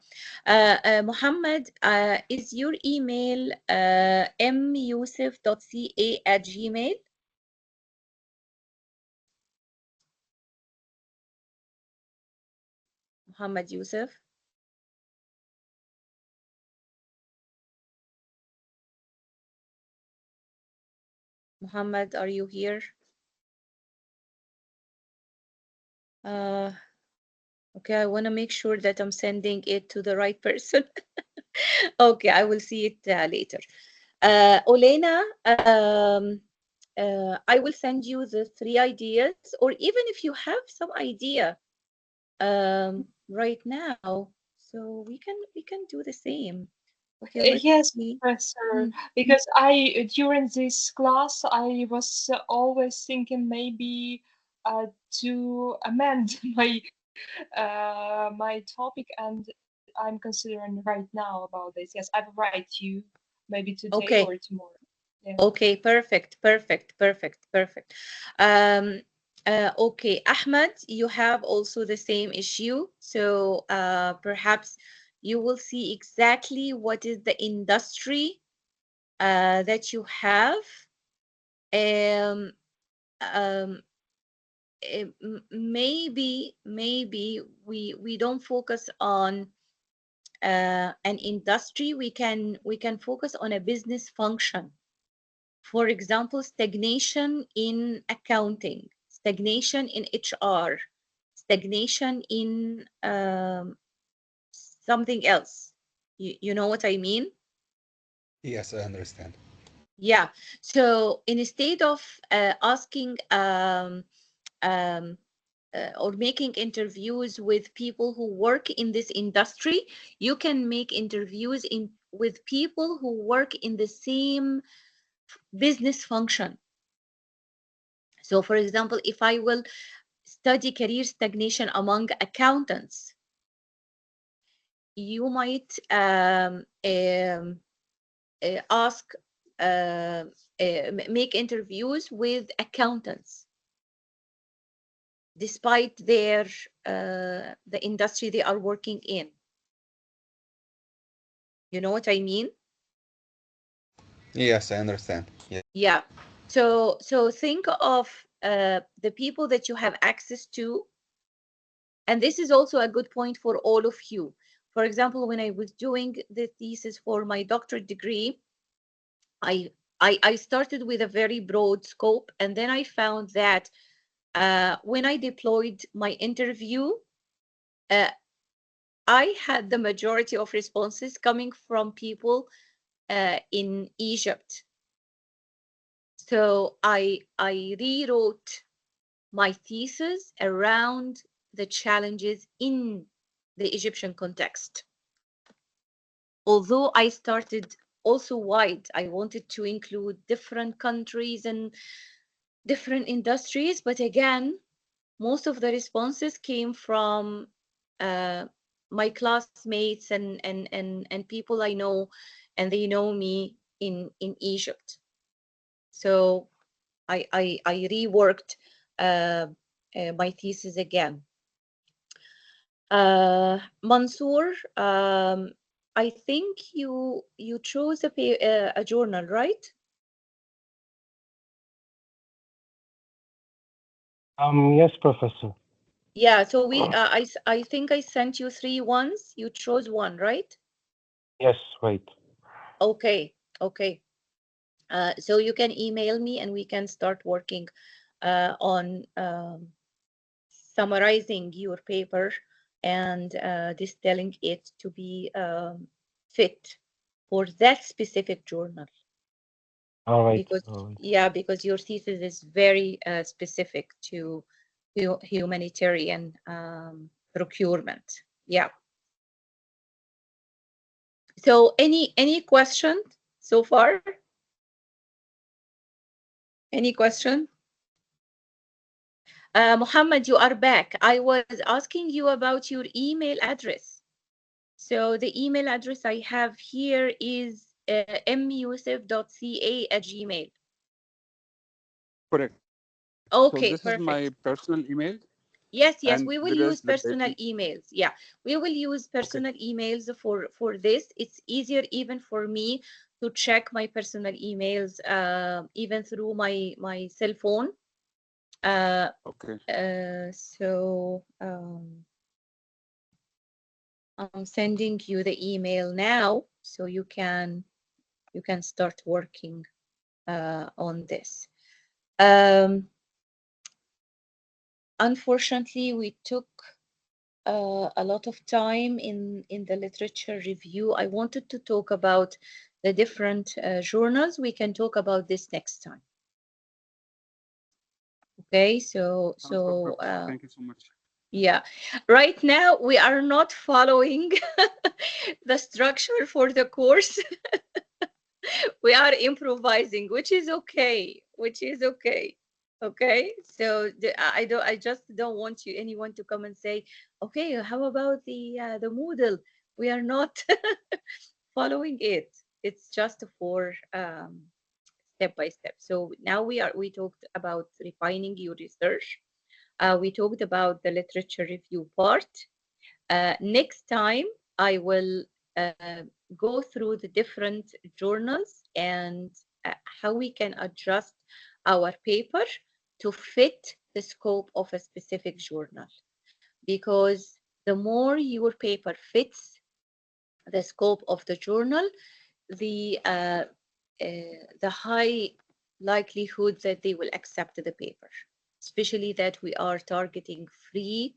Muhammad, is your email myusuf.ca@gmail? Muhammad Yusuf. Muhammad, are you here? Okay, I want to make sure that I'm sending it to the right person. Okay, I will see it later. Olena, I will send you the 3 ideas, or even if you have some idea right now, so we can do the same. Okay, let's Yes, see. Professor, Mm. because I during this class I was always thinking maybe to amend my topic, and I'm considering right now about this. Yes, I will write you maybe today Okay. or tomorrow. Yeah. Okay, perfect, perfect, perfect, perfect. Okay, Ahmed, you have also the same issue. So perhaps you will see exactly what is the industry that you have. Um, um, maybe we don't focus on an industry. We can focus on a business function. For example, stagnation in accounting, stagnation in HR, stagnation in something else. You know what I mean? Yes, I understand. Yeah. So instead of asking um, or making interviews with people who work in this industry, you can make interviews with people who work in the same business function. So, for example, if I will study career stagnation among accountants, you might ask, make interviews with accountants, despite the industry they are working in. You know what I mean? Yes, I understand. Yeah. Yeah. So think of the people that you have access to, and this is also a good point for all of you. For example, when I was doing the thesis for my doctorate degree, I I started with a very broad scope, and then I found that when I deployed my interview, uh, I had the majority of responses coming from people in Egypt. So I rewrote my thesis around the challenges in the Egyptian context. Although I started also wide, I wanted to include different countries and different industries, but again, most of the responses came from uh, my classmates and people I know, and they know me in Egypt. So I reworked my thesis again. Mansoor, I think you chose a journal, right? Yes, Professor. Yeah. So I think I sent you 3 ones. You chose one, right? Yes, right. Okay. Okay. So you can email me and we can start working on summarizing your paper and distilling it to be fit for that specific journal. All right. Because All right. yeah, because your thesis is very specific to humanitarian procurement. Yeah. So any question so far? Any question? Muhammad, you are back. I was asking you about your email address. So the email address I have here is myusuf.ca@gmail. Correct. So Okay, this is my perfect. personal email, Yes, and we will there is use the personal emails. Yeah, we will use okay. personal emails for this. It's easier even for me to check my personal emails even through my cell phone. Okay. So I'm sending you the email now, so you can start working on this. Unfortunately, we took a lot of time in the literature review. I wanted to talk about the different journals. We can talk about this next time. Okay, Sounds perfect. Thank you so much. yeah, right now we are not following the structure for the course. We are improvising, which is okay. Which is okay. Okay, so I just don't want anyone to come and say, okay, how about the Moodle? We are not following it. It's just for step by step. So now we talked about refining your research. We talked about the literature review part. Next time, I will uh, go through the different journals and how we can adjust our paper to fit the scope of a specific journal. Because the more your paper fits the scope of the journal, the high likelihood that they will accept the paper, especially that we are targeting free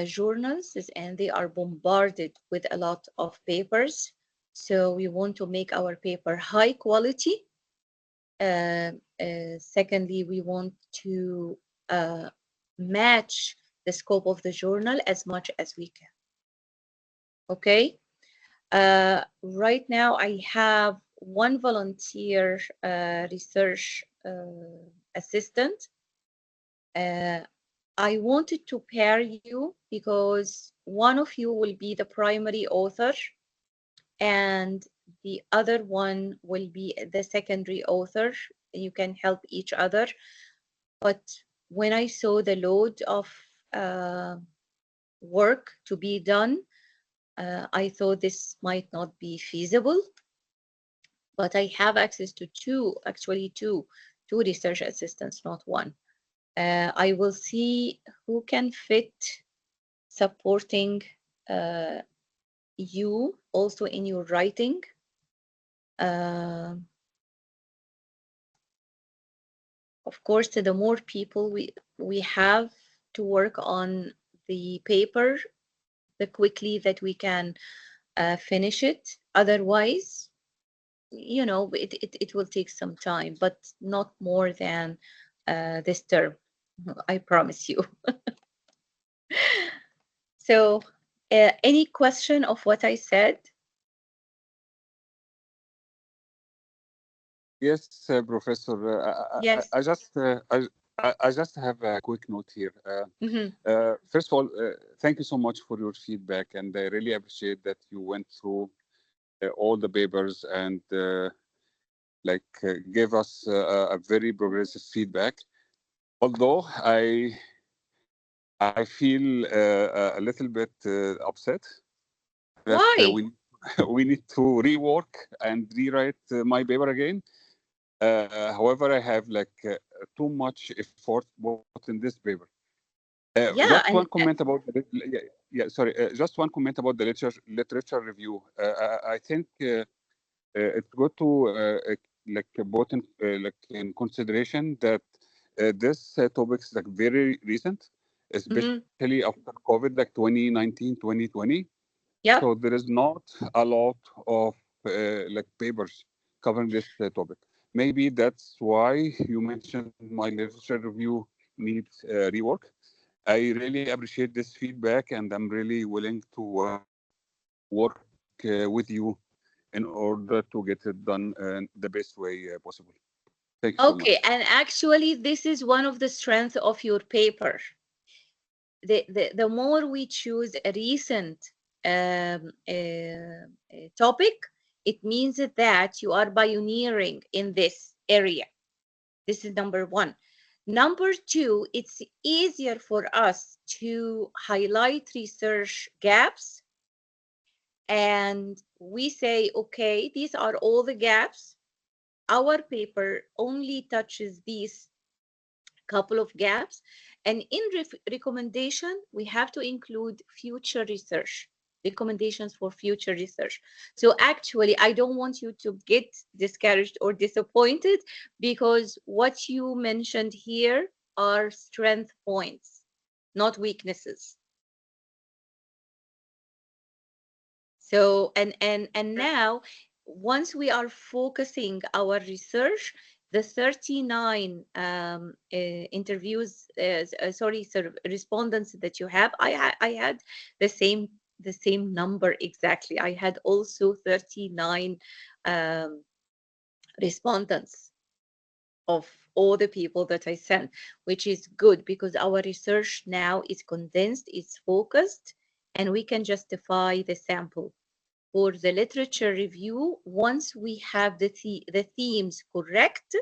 journals and they are bombarded with a lot of papers. So we want to make our paper high quality. Secondly, we want to match the scope of the journal as much as we can. Okay. Right now, I have one volunteer research assistant. I wanted to pair you because one of you will be the primary author and the other one will be the secondary author. You can help each other. But when I saw the load of work to be done, I thought this might not be feasible. But I have access to two research assistants, not one. I will see who can fit supporting you also in your writing. Of course, the more people we have to work on the paper, the quickly that we can finish it. Otherwise, it will take some time, but not more than this term. I promise you. So, any question of what I said? Yes, Professor. Yes. I just have a quick note here. Mm-hmm. First of all, thank you so much for your feedback, and I really appreciate that you went through all the papers and gave us a very progressive feedback. Although I feel a little bit upset that Why? we need to rework and rewrite my paper again. However, I have too much effort put in this paper. Yeah, Just one and comment about sorry. Just one comment about the literature review. I think it's good to put in consideration that this topic is very recent. especially after COVID, like 2019, 2020. Yeah. So there is not a lot of like papers covering this topic. Maybe that's why you mentioned my literature review needs rework. I really appreciate this feedback, and I'm really willing to work with you in order to get it done the best way possible. Thank you so much. Okay, and actually, this is one of the strengths of your paper. The more we choose a recent topic, it means that you are pioneering in this area. This is number one. Number two, it's easier for us to highlight research gaps. And we say, okay, these are all the gaps. Our paper only touches these couple of gaps. And in recommendation, we have to include future research, recommendations for future research. So actually, I don't want you to get discouraged or disappointed, because what you mentioned here are strength points, not weaknesses. So, and now, once we are focusing our research, the 39 interviews, respondents that you have, I had the same number exactly. I had also 39 respondents of all the people that I sent, which is good, because our research now is condensed, it's focused, and we can justify the sample. For the literature review, once we have the themes correct,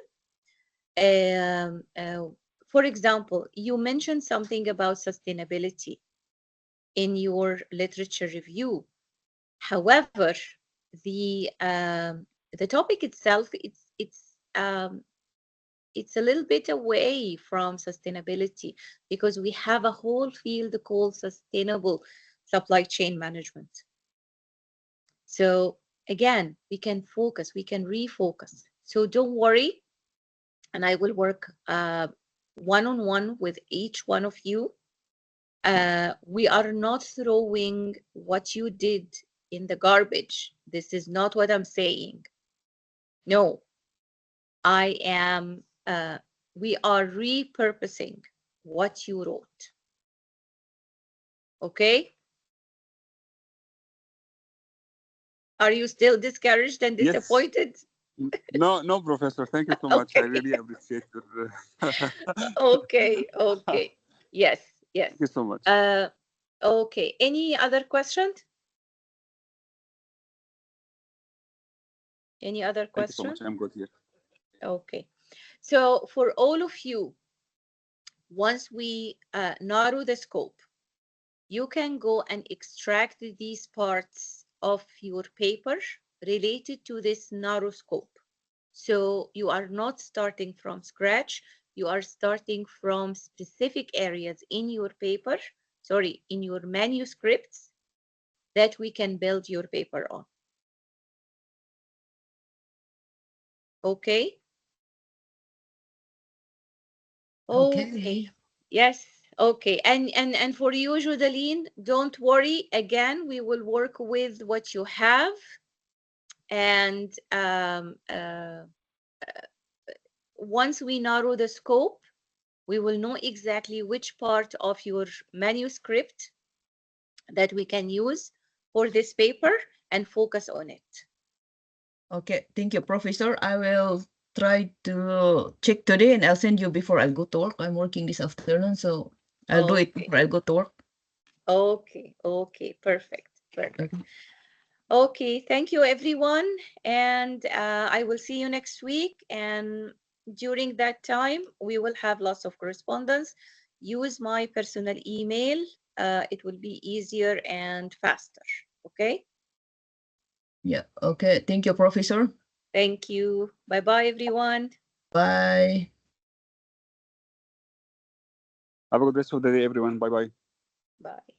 for example, you mentioned something about sustainability in your literature review. However, the topic itself, it's a little bit away from sustainability, because we have a whole field called sustainable supply chain management. So again, we can focus, we can refocus. So don't worry, and I will work one-on-one with each one of you. We are not throwing what you did in the garbage. This is not what I'm saying. No, I am, we are repurposing what you wrote. Okay? Are you still discouraged and Yes. disappointed? No, Professor. Thank you so much. I really appreciate your. Okay. Yes. Thank you so much. Okay. Any other questions? Any other Thank you so questions? much. I'm good here. Okay. So for all of you, once we narrow the scope, you can go and extract these parts of your paper related to this narrow scope. So you are not starting from scratch. You are starting from specific areas in your paper, in your manuscripts, that we can build your paper on. Okay? Okay. Yes. Okay. And for you, Jodeline, don't worry. Again, we will work with what you have. And once we narrow the scope, we will know exactly which part of your manuscript that we can use for this paper and focus on it. Okay, thank you, Professor. I will try to check today, and I'll send you before I go to work. I'm working this afternoon, so I'll do it before I go to work. Okay, perfect. Okay, thank you, everyone. And I will see you next week. And during that time, we will have lots of correspondence. Use my personal email. It will be easier and faster. Okay? Yeah, okay. Thank you, Professor. Thank you. Bye-bye, everyone. Bye. Have a good rest of the day, everyone. Bye-bye. Bye.